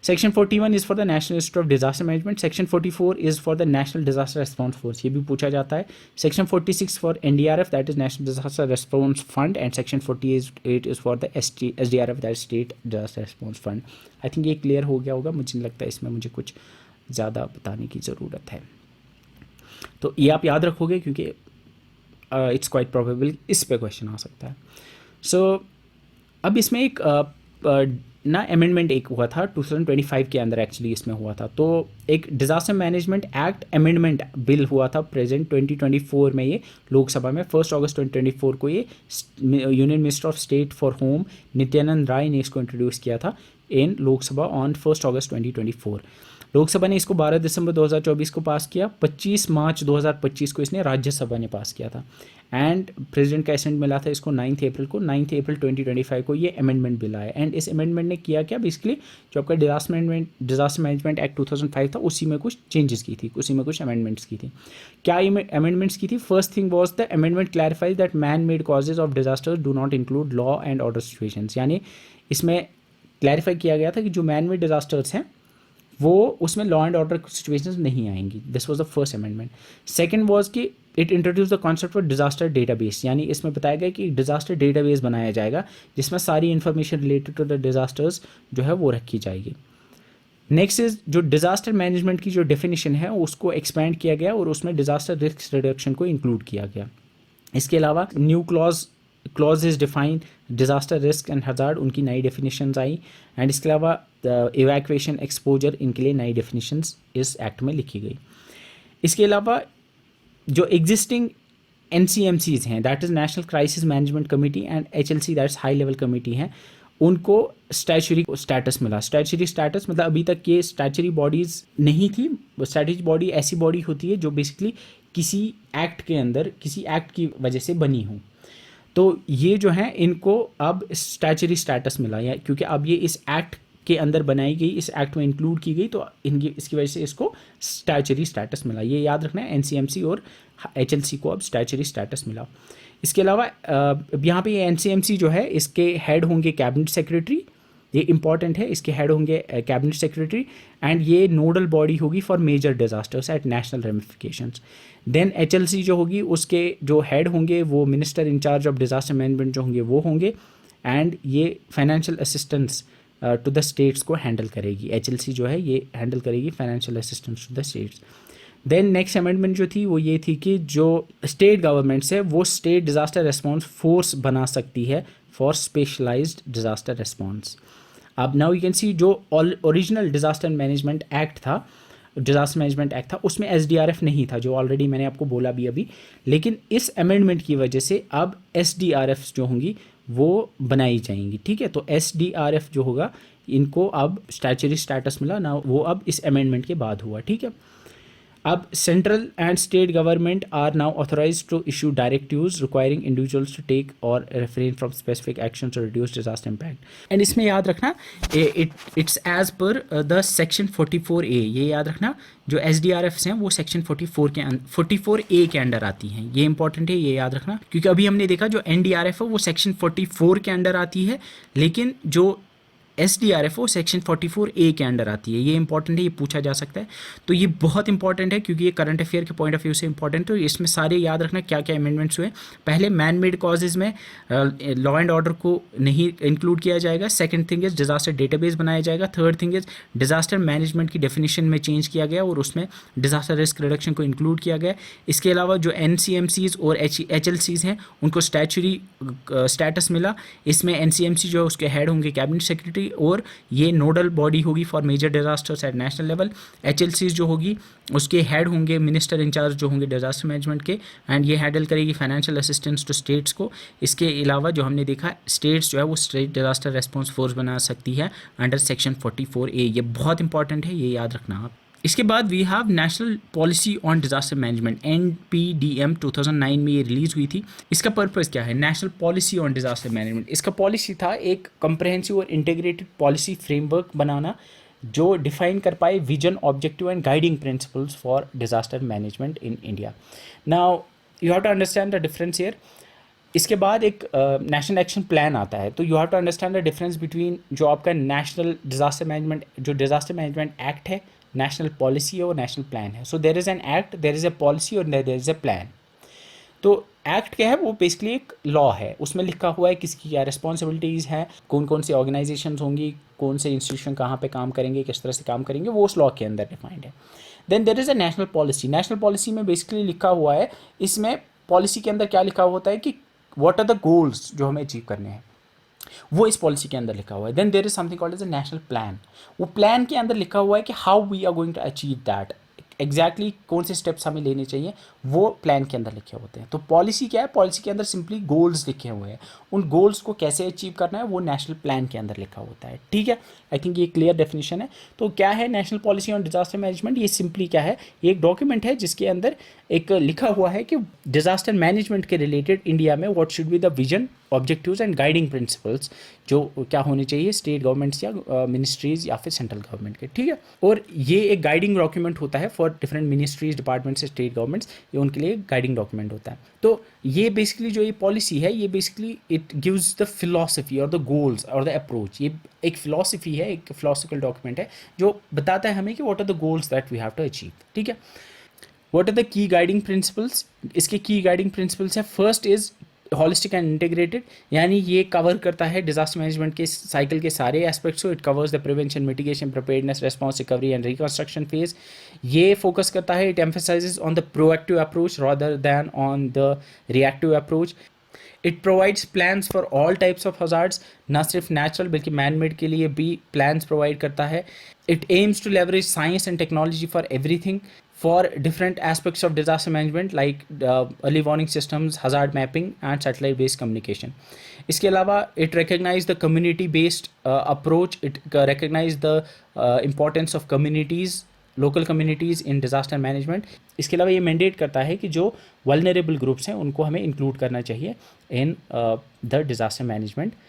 Section 41 is for the National Institute of Disaster Management. Section 44 is for the National Disaster Response Force, ये भी पूछा जाता है. Section 46 for NDRF, that is National Disaster Response Fund, and Section 48 is for the SDRF, that is State Disaster Response Fund. I think ये क्लियर हो गया होगा, मुझे नहीं लगता इसमें मुझे कुछ ज़्यादा बताने की ज़रूरत है. तो ये आप याद रखोगे क्योंकि इट्स क्वाइट प्रोबेबल इस पे क्वेश्चन आ सकता है. सो अब इसमें एक ना अमेंडमेंट एक हुआ था 2025 के अंदर, एक्चुअली इसमें हुआ था. तो एक disaster management act amendment bill हुआ था प्रेजेंट 2024 में, ये लोकसभा में 1 अगस्त 2024 को ये union minister of state for home Nityanand Rai ने इसको इंट्रोड्यूस किया था in Lok Sabha on 1 August 2024. Lok Sabha ने इसको 12 दिसंबर 2024 को पास किया. 25 मार्च 2025 को इसने राज्यसभा ने पास किया था एंड प्रेसिडेंट का असेंट मिला था इसको 9 अप्रैल को. 9 अप्रैल 2025 को ये अमेंडमेंट बिल आया. एंड इस अमेंडमेंट ने किया क्या, बेसिकली जो आपका डिजास्टर मैनेजमेंट एक्ट 2005 था उसी में कुछ चेंजेस की थी, उसी में कुछ अमेंडमेंट्स की थी. क्या अमेंडमेंट्स की थी? First thing was the amendment clarifies that man made causes of disasters do not include law and order situations. यानी इसमें क्लैरिफाई किया गया था कि जो मैन मेड डिजास्टर्स हैं वो उसमें लॉ एंड ऑर्डर सिचुएशंस नहीं आएंगी. This was the first amendment. Second was कि it introduce the concept of disaster database. यानी इसमें बताया गया कि डिजास्टर डेटाबेस बनाया जाएगा जिसमें सारी information related to the disasters जो है वो रखी जाएगी. नेक्स्ट इज जो डिजास्टर मैनेजमेंट की जो डेफिनेशन है उसको एक्सपैंड किया गया और उसमें डिजास्टर रिस्क रिडक्शन को इंक्लूड किया गया. इसके अलावा new clause is define disaster risk and hazard, उनकी नई डेफिनेशंस आई. एंड इसके अलावा इवैक्यूएशन एक्सपोजर, इनके लिए नई डेफिनेशंस इस एक्ट में लिखी गई. इसके अलावा जो एग्जिस्टिंग NCMCs हैं, that is national crisis management committee, and HLC that's high level committee हैं, उनको स्टैचुरी स्टेटस मिला. स्टैचुरी स्टेटस मतलब अभी तक ये स्टैचुरी बॉडीज़ नहीं थी. स्टैचुरी बॉडी ऐसी बॉडी होती है जो बेसिकली किसी एक्ट के अंदर किसी एक्ट की वजह से बनी हो. तो ये जो है इनको अब स्टैचुरी स्टेटस मिला, या क्योंकि अब ये इस एक्ट के अंदर बनाई गई, इस एक्ट में इंक्लूड की गई, तो इसकी वजह से इसको स्टैचुरी स्टेटस मिला. ये याद रखना है, NCMC और HLC को अब स्टैचुरी स्टेटस मिला. इसके अलावा यहाँ पे ये NCMC जो है इसके हेड होंगे कैबिनेट सेक्रेटरी, ये इंपॉर्टेंट है, इसके हेड होंगे कैबिनेट सेक्रेटरी, एंड ये नोडल बॉडी होगी for major disasters at national ramifications. Then HLC जो होगी उसके जो हेड होंगे वो minister in charge of disaster management जो होंगे वो होंगे, एंड ये financial assistance to the states को हैंडल करेगी. HLC जो है ये हैंडल करेगी financial assistance to the states. Then next amendment जो थी वो ये थी कि जो स्टेट गवर्नमेंट्स है वो स्टेट डिज़ास्टर रिस्पॉन्स फोर्स बना सकती है फॉर स्पेशलाइज्ड डिज़ास्टर रिस्पॉन्स. अब नाउ यू कैन सी जो ओरिजिनल डिज़ास्टर मैनेजमेंट एक्ट था उसमें SDRF नहीं था, जो ऑलरेडी मैंने आपको बोला भी अभी. लेकिन इस अमेंडमेंट की वजह से अब SDRF जो होंगी वो बनाई जाएंगी. ठीक है, तो SDRF जो होगा इनको अब स्टैचुरी स्टेटस मिला ना, वो अब इस अमेंडमेंट के बाद हुआ. ठीक है, अब central and state government are now authorised to issue directives requiring individuals to take और refrain from specific action to reduce disaster impact. And इसमें याद रखना it's as per the section 44A. ये याद रखना जो SDRFs हैं वो सेक्शन 44A के अंडर आती हैं. ये इंपॉर्टेंट है, ये याद रखना, क्योंकि अभी हमने देखा जो NDRF है वो सेक्शन 44 के अंडर आती है, लेकिन जो SDRF वो सेक्शन 44A के अंडर आती है. ये इंपॉर्टेंट है, ये पूछा जा सकता है. तो ये बहुत इंपॉर्टेंट है क्योंकि ये करंट अफेयर के पॉइंट ऑफ व्यू से इंपॉर्टेंट है. तो इसमें सारे याद रखना क्या क्या अमेंडमेंट्स हुए. पहले मैन मेड कॉजेज़ में लॉ एंड ऑर्डर को नहीं इंक्लूड किया जाएगा. Second thing is disaster database बनाया जाएगा. Third thing is disaster management की डेफिनेशन में चेंज किया गया और उसमें डिजास्टर रिस्क रिडक्शन को इंक्लूड किया गया. इसके अलावा जो NCMCs और HLCs हैं उनको स्टैचुरी स्टेटस मिला. इसमें NCMC जो है उसके हेड होंगे कैबिनेट सेक्रेटरी और ये नोडल बॉडी होगी for major disasters at national level. HLCs जो होगी उसके हेड होंगे मिनिस्टर इंचार्ज जो होंगे डिजास्टर मैनेजमेंट के, एंड ये हैंडल करेगी फाइनेंशियल असिस्टेंस टू स्टेट्स को. इसके अलावा जो हमने देखा स्टेट्स जो है वो स्टेट डिजास्टर रेस्पॉन्स फोर्स बना सकती है अंडर सेक्शन 44A. ये बहुत इंपॉर्टेंट है, ये याद रखना आप. इसके बाद we have national policy on disaster management, NPDM 2009 में ये रिलीज़ हुई थी. इसका पर्पस क्या है? National policy on disaster management. इसका पॉलिसी था एक कंप्रहेंसिव और इंटीग्रेटेड पॉलिसी फ्रेमवर्क बनाना जो डिफाइन कर पाए vision, objective and guiding principles for disaster management in India. Now you have to understand the difference here. इसके बाद एक नेशनल एक्शन प्लान आता है। तो you have to understand the difference between जो आपका नेशनल डिजास्टर मैनेजमेंट, जो डिजास्टर मैनेजमेंट एक्ट है, नेशनल पॉलिसी है और नेशनल प्लान है। So there is an act, there is a policy और देर इज़ अ प्लान। तो एक्ट क्या है, वो बेसिकली एक लॉ है, उसमें लिखा हुआ है किसकी क्या रिस्पॉन्सिबिलिटीज़ हैं, कौन कौन सी ऑर्गेनाइजेशंस होंगी, कौन से इंस्टीट्यूशन कहाँ पे काम करेंगे, किस तरह से काम करेंगे, वो उस लॉ के अंदर डिफाइंड है। Then there is a national policy. National policy में बेसिकली लिखा हुआ है, इसमें पॉलिसी के अंदर क्या लिखा हुआ होता है कि व्हाट आर द गोल्स जो हमें अचीव करने हैं, वो इस पॉलिसी के अंदर लिखा हुआ है। Then there is something called as a national plan. वो प्लान के अंदर लिखा हुआ है कि how we are going to achieve that, exactly कौन से स्टेप्स हमें लेने चाहिए, वो प्लान के अंदर लिखे होते हैं। तो पॉलिसी क्या है, पॉलिसी के अंदर सिंपली गोल्स लिखे हुए हैं, उन गोल्स को कैसे अचीव करना है वो नेशनल प्लान के अंदर लिखा होता है। ठीक है, आई थिंक ये क्लियर डेफिनेशन है। तो क्या है national policy on disaster management, ये सिंपली क्या है, ये एक डॉक्यूमेंट है जिसके अंदर एक लिखा हुआ है कि डिजास्टर मैनेजमेंट के रिलेटेड इंडिया में what should be the vision, objectives and guiding principles, जो क्या होने चाहिए स्टेट गवर्नमेंट्स या मिनिस्ट्रीज या फिर सेंट्रल गवर्नमेंट के। ठीक है, और ये एक गाइडिंग डॉक्यूमेंट होता है for different ministries, departments, state governments, ये उनके लिए गाइडिंग डॉक्यूमेंट होता है। तो ये बेसिकली जो ये पॉलिसी है, ये basically it gives the philosophy और द गोल्स और द अप्रोच। ये एक फिलॉसफी है, एक फिलॉसफिकल डॉक्यूमेंट है जो बताता है हमें कि what are the goals that we have to achieve. ठीक है, what are the key guiding principles, इसके की गाइडिंग प्रिंसिपल्स है, first is holistic and integrated, यानी ये कवर करता है डिजास्टर मैनेजमेंट के साइकिल के सारे एस्पेक्ट्स को। It covers the prevention, mitigation, preparedness, response, recovery and reconstruction phase. ये फोकस करता है, it emphasises on the proactive approach rather than on the reactive approach. It provides plans for all types of hazards, ना सिर्फ नेचुरल बल्कि मैन मेड के लिए भी प्लान्स प्रोवाइड करता है। It aims to leverage science and technology for everything, for different aspects of disaster management like early warning systems, hazard mapping and satellite based communication. इसके अलावा it recognize the community based approach, it recognize the importance of communities, local communities in disaster management. इसके अलावा ये मैंडेट करता है कि जो vulnerable groups हैं उनको हमें इंक्लूड करना चाहिए in the disaster management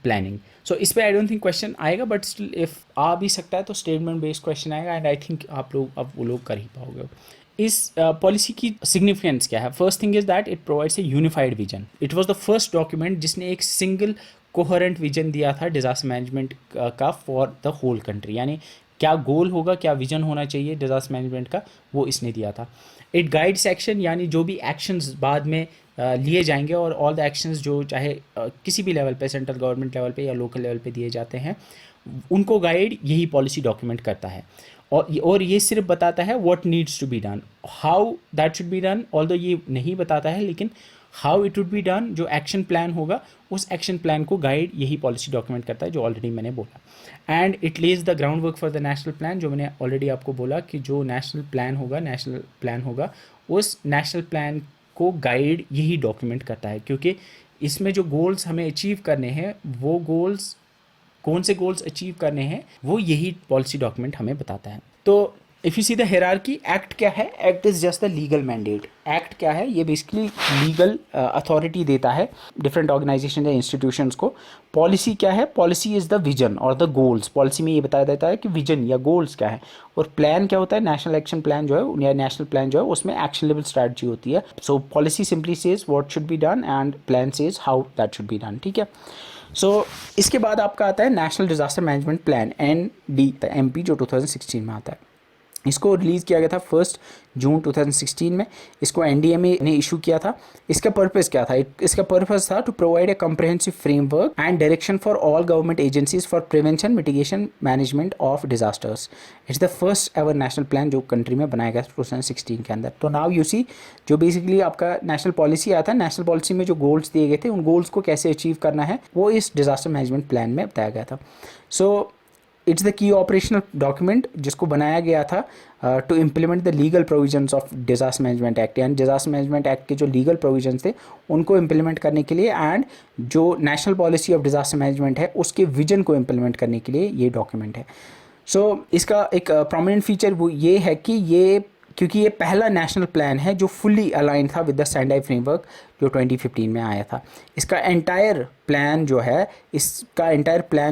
planning. So इस पे आई डोंट थिंक क्वेश्चन आएगा, बट स्टिल इफ आ भी सकता है तो स्टेटमेंट बेस्ड क्वेश्चन आएगा, एंड आई थिंक आप लोग अब वो लोग कर ही पाओगे। इस पॉलिसी की सिग्निफिकेंस क्या है? First thing is that it provides A unified vision. It was the first document जिसने एक सिंगल कोहेरेंट विजन दिया था डिजास्टर मैनेजमेंट का फॉर द होल कंट्री, यानी क्या गोल होगा, क्या विजन होना चाहिए डिजास्टर मैनेजमेंट का, वो इसने दिया था। इट गाइड्स एक्शन, यानी जो भी एक्शंस बाद में लिए जाएंगे और ऑल द एक्शंस जो चाहे किसी भी लेवल पे, सेंट्रल गवर्नमेंट लेवल पे या लोकल लेवल पे दिए जाते हैं, उनको गाइड यही पॉलिसी डॉक्यूमेंट करता है। और ये सिर्फ बताता है what needs to be done, how that should be done, although ये नहीं बताता है, लेकिन how it would be done, जो एक्शन प्लान होगा उस एक्शन प्लान को गाइड यही पॉलिसी डॉक्यूमेंट करता है, जो ऑलरेडी मैंने बोला। And it lays the ground work for the national plan, जो मैंने ऑलरेडी आपको बोला कि जो नेशनल प्लान होगा उस नेशनल प्लान को गाइड यही डॉक्यूमेंट करता है, क्योंकि इसमें जो गोल्स हमें अचीव करने हैं, वो गोल्स कौन से गोल्स अचीव करने हैं वो यही पॉलिसी डॉक्यूमेंट हमें बताता है। तो if you see the hierarchy, act क्या है? Act is just the legal mandate. Act क्या है? ये बेसिकली लीगल अथॉरिटी देता है डिफरेंट ऑर्गेनाइजेशन या इंस्टीट्यूशंस को। पॉलिसी क्या है? पॉलिसी इज़ द विजन और द गोल्स। पॉलिसी में ये बताया देता है कि विजन या गोल्स क्या है। और प्लान क्या होता है? नेशनल एक्शन प्लान जो है या नेशनल प्लान जो है उसमें एक्शनेबल स्ट्रैटेजी होती है। So policy simply says what should be done and plan says how that should be done. ठीक है, सो इसके बाद आपका आता है national disaster management plan, NDMP, जो 2016 में आता है। इसको रिलीज़ किया गया था 1 जून 2016 में। इसको NDMA ने इशू किया था। इसका पर्पस क्या था? इसका पर्पस था to provide a comprehensive framework and direction for all government agencies for prevention, mitigation, management of disasters. It's the first ever national plan जो कंट्री में बनाया गया 2016 के अंदर। तो नाउ यू सी, जो बेसिकली आपका नेशनल पॉलिसी आया था, नेशनल पॉलिसी में जो गोल्स दिए गए थे, उन गोल्स को कैसे अचीव करना है वो इस डिजास्टर मैनेजमेंट प्लान में बताया गया था। So it's the key operational document जिसको बनाया गया था to implement the legal provisions of disaster management act, यानी डिजास्टर मैनेजमेंट एक्ट के जो लीगल प्रोविजंस थे उनको इम्प्लीमेंट करने के लिए, एंड जो national policy of disaster management है उसके विजन को इम्प्लीमेंट करने के लिए ये डॉक्यूमेंट है। सो इसका एक प्रोमिनेंट फीचर वो ये है कि ये, क्योंकि ये पहला नेशनल प्लान है जो फुली अलाइन था विद द सेंडाई फ्रेमवर्क, जो 2015 में आया था। इसका एंटायर प्लान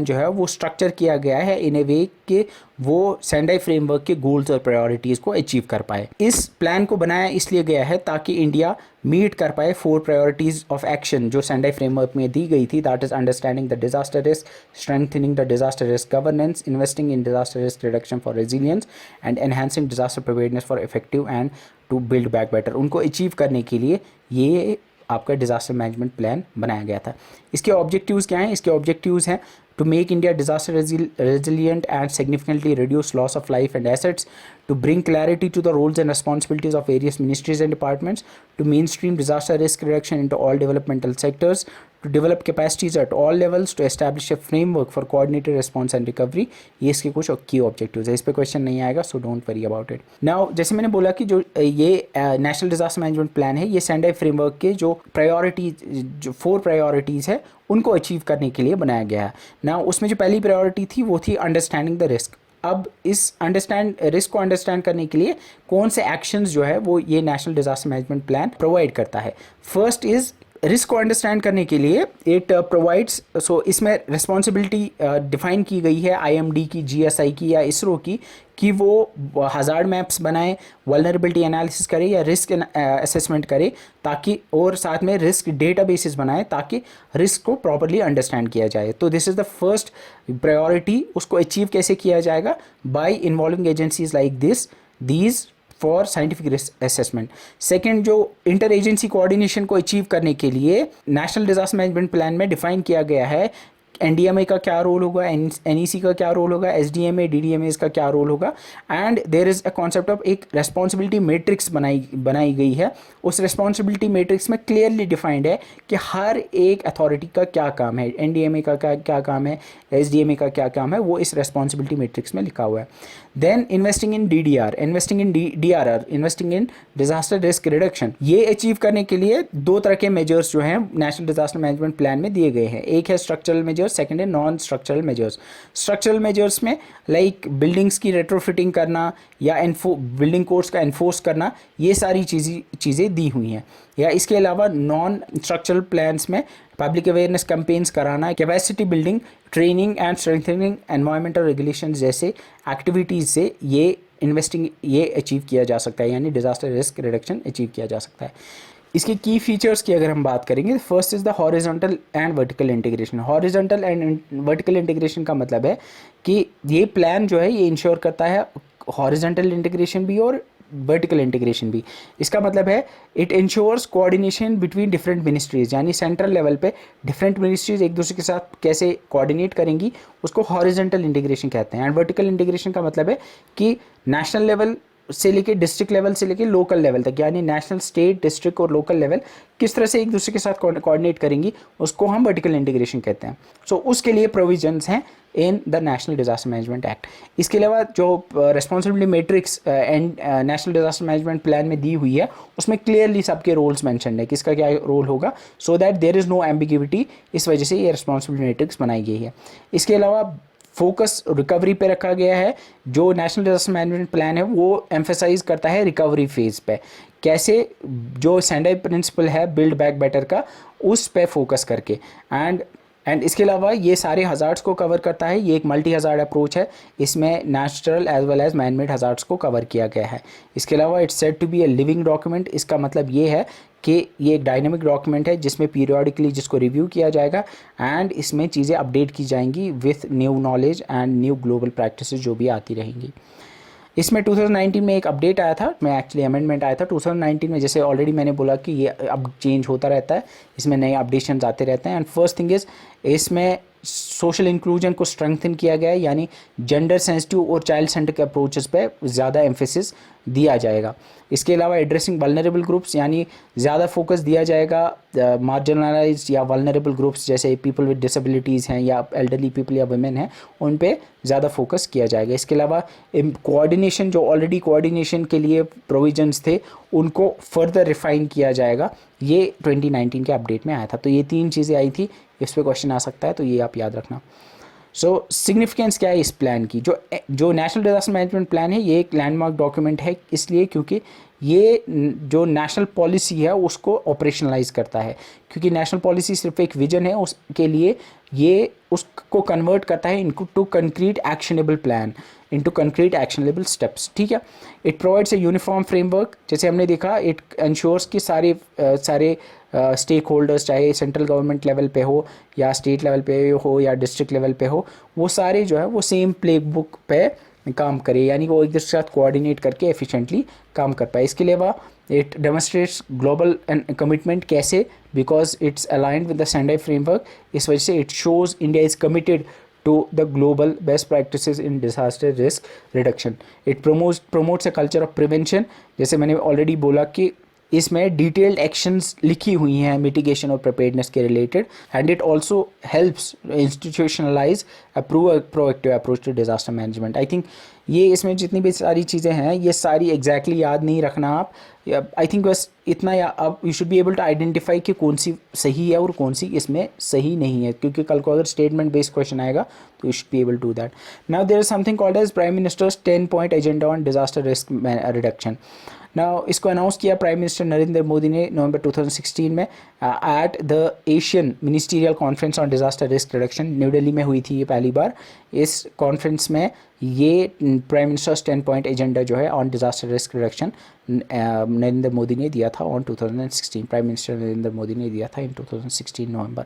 जो है वो स्ट्रक्चर किया गया है इन ए वे कि वो सेंडाई फ्रेमवर्क के गोल्स और प्रायोरिटीज़ को अचीव कर पाए। इस प्लान को बनाया इसलिए गया है ताकि इंडिया मीट कर पाए 4 प्रायोरिटीज़ ऑफ एक्शन जो सेंडाई फ्रेमवर्क में दी गई थी, that is understanding the disaster risk, strengthening the disaster risk governance, investing in disaster risk reduction for resilience and enhancing disaster preparedness for effective and to build back better. उनको अचीव करने के लिए ये आपका डिज़ास्टर मैनेजमेंट प्लान बनाया गया था। इसके ऑब्जेक्टिव्स क्या हैं? इसके ऑब्जेक्टिव्स हैं to make India disaster resilient and significantly reduce loss of life and assets, to bring clarity to the roles and responsibilities of various ministries and departments, to mainstream disaster risk reduction into all developmental sectors, to develop capacities at all levels, to establish a framework for coordinated response and recovery। ये इसके कुछ की ऑब्जेक्टिव्स है। इस पे क्वेश्चन नहीं आएगा, so don't worry about it. Now जैसे मैंने बोला कि जो ये नेशनल डिजास्टर मैनेजमेंट प्लान है, ये सेंडाई फ्रेमवर्क के जो 4 प्रायोरिटीज़ है उनको अचीव करने के लिए बनाया गया है ना। उसमें जो पहली प्रायोरिटी थी वो थी अंडरस्टैंडिंग द रिस्क। अब इस रिस्क को अंडरस्टैंड करने के लिए कौन से एक्शंस जो है वो ये national disaster management plan provide करता है। फर्स्ट इज रिस्क को अंडरस्टैंड करने के लिए इट प्रोवाइड्स, सो इसमें रिस्पॉन्सिबिलिटी डिफाइन की गई है आईएमडी की, जीएसआई की या इसरो की, कि वो हज़ार्ड मैप्स बनाए, वल्नरेबिलिटी एनालिसिस करे या रिस्क असेसमेंट करे, ताकि और साथ में रिस्क डेटाबेसेस बनाए ताकि रिस्क को प्रॉपर्ली अंडरस्टैंड किया जाए। तो this is the first priority. उसको अचीव कैसे किया जाएगा? Bye involving agencies like these for scientific risk assessment. Second, जो इंटर एजेंसी कोऑर्डिनेशन को अचीव करने के लिए नेशनल डिजास्टर मैनेजमेंट प्लान में डिफाइन किया गया है एनडीएमए का क्या रोल होगा, एनईसी का क्या रोल होगा, एसडीएमए डीडीएमए का क्या रोल होगा, and there is a concept of एक रेस्पॉन्सिबिलिटी मैट्रिक्स बनाई गई है। उस रेस्पॉन्सिबिलिटी मैट्रिक्स में क्लियरली डिफाइंड है कि हर एक अथॉरिटी का क्या काम है, एनडीएमए का क्या काम है, एसडीएमए का क्या काम है, वो इस रेस्पॉन्सिबिलिटी मैट्रिक्स में लिखा हुआ है। Then investing in DDR, investing in DRR, investing in disaster risk reduction. ये अचीव करने के लिए 2 तरह के मेजर्स जो हैं नेशनल डिजास्टर मैनेजमेंट प्लान में दिए गए हैं। एक है स्ट्रक्चरल मेजर्स, सेकंड है non structural measures. Structural measures में लाइक बिल्डिंग्स की रेट्रोफिटिंग करना या बिल्डिंग कोड्स का एनफोर्स करना, ये सारी चीज़ें दी हुई हैं। या इसके अलावा नॉन स्ट्रक्चरल प्लान्स में पब्लिक अवेयरनेस कैंपेन्स कराना, capacity building, training and strengthening, environmental regulation जैसे एक्टिविटीज़ से ये अचीव किया जा सकता है, यानी डिजास्टर रिस्क रिडक्शन अचीव किया जा सकता है। इसके की फीचर्स की अगर हम बात करेंगे, first is the horizontal and vertical integration. Horizontal and vertical integration का मतलब है कि ये प्लान जो है ये इंश्योर करता है हॉरिजॉन्टल इंटीग्रेशन भी और वर्टिकल इंटीग्रेशन भी। इसका मतलब है it ensures coordination between different ministries, यानी सेंट्रल लेवल पे डिफरेंट मिनिस्ट्रीज एक दूसरे के साथ कैसे कोऑर्डिनेट करेंगी, उसको हॉरिजॉन्टल इंटीग्रेशन कहते हैं। एंड वर्टिकल इंटीग्रेशन का मतलब है कि नेशनल लेवल से लेके डिस्ट्रिक्ट लेवल से लेके लोकल लेवल तक, यानी नेशनल, स्टेट, डिस्ट्रिक्ट और लोकल लेवल किस तरह से एक दूसरे के साथ कोऑर्डिनेट करेंगी, उसको हम वर्टिकल इंटीग्रेशन कहते हैं। सो उसके लिए प्रोविजंस हैं in the national disaster management act. इसके अलावा जो responsibility matrix and national disaster management plan में दी हुई है, उसमें क्लियरली सबके रोल्स मेंशन है, किसका क्या रोल होगा, so that there is no ambiguity. इस वजह से ये रेस्पॉन्सिबिलिटी मैट्रिक्स बनाई गई है। इसके अलावा फोकस रिकवरी पे रखा गया है। जो नेशनल डिजास्टर मैनेजमेंट प्लान है वो एम्फेसाइज करता है रिकवरी फेज़ पे, कैसे जो सेंडाई प्रिंसिपल है बिल्ड बैक बेटर का, उस पे फोकस करके। एंड इसके अलावा ये सारे हज़ार्ड्स को कवर करता है। ये एक मल्टी हज़ार्ड अप्रोच है, इसमें natural as well as man made hazards को कवर किया गया है। इसके अलावा it's said to be a living document. इसका मतलब ये है कि ये एक डायनेमिक डॉक्यूमेंट है जिसमें पीरियोडिकली जिसको रिव्यू किया जाएगा एंड इसमें चीज़ें अपडेट की जाएंगी with new knowledge and new global practices जो भी आती रहेंगी। इसमें 2019 में एक अपडेट आया था, मैं एक्चुअली अमेंडमेंट आया था 2019 में। जैसे ऑलरेडी मैंने बोला कि ये अब चेंज होता रहता है, इसमें नए अपडेशंस आते रहते हैं। एंड फर्स्ट थिंग इज़ इसमें सोशल इंक्लूजन को स्ट्रेंथन किया गया है, यानी जेंडर सेंसिटिव और चाइल्ड सेंट्रिक अप्रोचेस पे ज़्यादा एम्फेसिस दिया जाएगा। इसके अलावा एड्रेसिंग वल्नरेबल ग्रुप्स, यानी ज़्यादा फोकस दिया जाएगा मार्जिनलाइज या वल्नरेबल ग्रुप्स जैसे पीपल विद डिसेबिलिटीज़ हैं या एल्डरली पीपल या वुमेन हैं, उन पे ज़्यादा फोकस किया जाएगा। इसके अलावा कोऑर्डिनेशन, जो ऑलरेडी कोऑर्डिनेशन के लिए प्रोविजंस थे, उनको फर्दर रिफाइन किया जाएगा। ये 2019 के अपडेट में आया था। तो ये 3 चीज़ें आई थी, इस पर क्वेश्चन आ सकता है, तो ये आप याद रखना। सो सिग्निफिकेंस क्या है इस प्लान की? जो नेशनल डिजास्टर मैनेजमेंट प्लान है ये एक लैंडमार्क डॉक्यूमेंट है, इसलिए क्योंकि ये जो नेशनल पॉलिसी है उसको ऑपरेशनलाइज करता है, क्योंकि नेशनल पॉलिसी सिर्फ एक विजन है, उसके लिए ये उसको कन्वर्ट करता है इनको to concrete actionable plan, into concrete actionable steps. ठीक है, it provides a uniform framework, जैसे हमने देखा इट इंश्योर्स कि सारे स्टेक होल्डर्स, चाहे सेंट्रल गवर्नमेंट लेवल पे हो या स्टेट लेवल पे हो या डिस्ट्रिक्ट लेवल पे हो, वो सारे जो है वो सेम प्ले बुक पे काम करे, यानी वो एक दूसरे के साथ कोऑर्डिनेट करके एफिशिएंटली काम कर पाए। इसके अलावा इट डेमोन्स्ट्रेट्स ग्लोबल कमिटमेंट, कैसे? Because it's aligned with the Sendai framework, इस वजह से it shows India is committed to the global best practices in disaster risk reduction. It promotes a culture of prevention, जैसे मैंने ऑलरेडी बोला कि इसमें डिटेल्ड एक्शंस लिखी हुई हैं मिटिगेशन और प्रिपेयर्डनेस के related, and it also helps institutionalize a proactive approach to disaster management. I think ये इसमें जितनी भी सारी चीज़ें हैं ये सारी एग्जैक्टली याद नहीं रखना आप, आई थिंक बस इतना, या अब you should be able to identify कि कौन सी सही है और कौन सी इसमें सही नहीं है, क्योंकि कल को अगर स्टेटमेंट बेस्ड क्वेश्चन आएगा तो you should be able to that. Now there is something called as prime minister's 10 point agenda on disaster risk reduction. Now इसको अनाउंस किया प्राइम मिनिस्टर नरेंद्र मोदी ने नवंबर 2016 में at the Asian ministerial conference on disaster risk reduction, New Delhi में हुई थी ये पहली बार। इस कॉन्फ्रेंस में ये प्राइम मिनिस्टर्स 10 पॉइंट एजेंडा जो है on disaster risk reduction Narendra Modi ने दिया था on 2016, prime minister Narendra Modi ने दिया था इन 2016 नवंबर।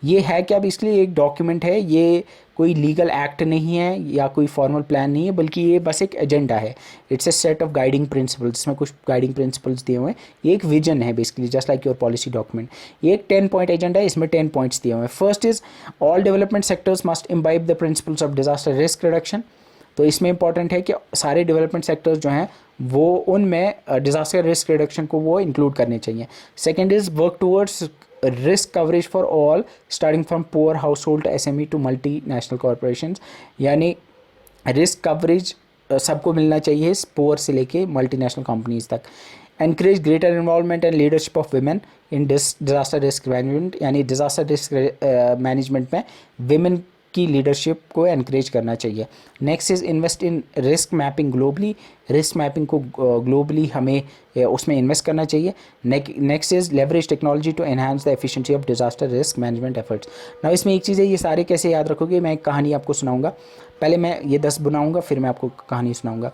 ये है क्या? अब इसलिए एक डॉक्यूमेंट है, ये कोई लीगल एक्ट नहीं है या कोई फॉर्मल प्लान नहीं है, बल्कि ये बस एक एजेंडा है। It's a set of guiding principles, जिसमें कुछ गाइडिंग प्रिंसिपल्स दिए हुए हैं। ये एक विजन है basically, just like your policy document. ये एक 10 पॉइंट एजेंडा है, इसमें 10 पॉइंट्स दिए हुए हैं। First is all development sectors must imbibe the principles of disaster risk reduction. तो इसमें इंपॉर्टेंट है कि सारे डेवलपमेंट सेक्टर्स जो हैं वो उनमें डिजास्टर रिस्क रिडक्शन को वो इंक्लूड करने चाहिए। Second is work towards risk coverage for all starting from poor household to SME to multinational corporations, यानी रिस्क कवरेज सबको मिलना चाहिए, पुअर से लेके मल्टी नेशनल कंपनीज तक। Encourage greater involvement and leadership of women in disaster risk management, यानी डिजास्टर रिस्क मैनेजमेंट में विमेन की लीडरशिप को एनकरेज करना चाहिए। Next is invest in risk mapping globally, risk mapping को ग्लोबली हमें उसमें इन्वेस्ट करना चाहिए। Next is leverage technology to enhance the efficiency of disaster risk management efforts. ना इसमें एक चीज़ है, ये सारे कैसे याद रखोगे? मैं एक कहानी आपको सुनाऊंगा, पहले मैं ये 10 बनाऊंगा फिर मैं आपको कहानी सुनाऊंगा।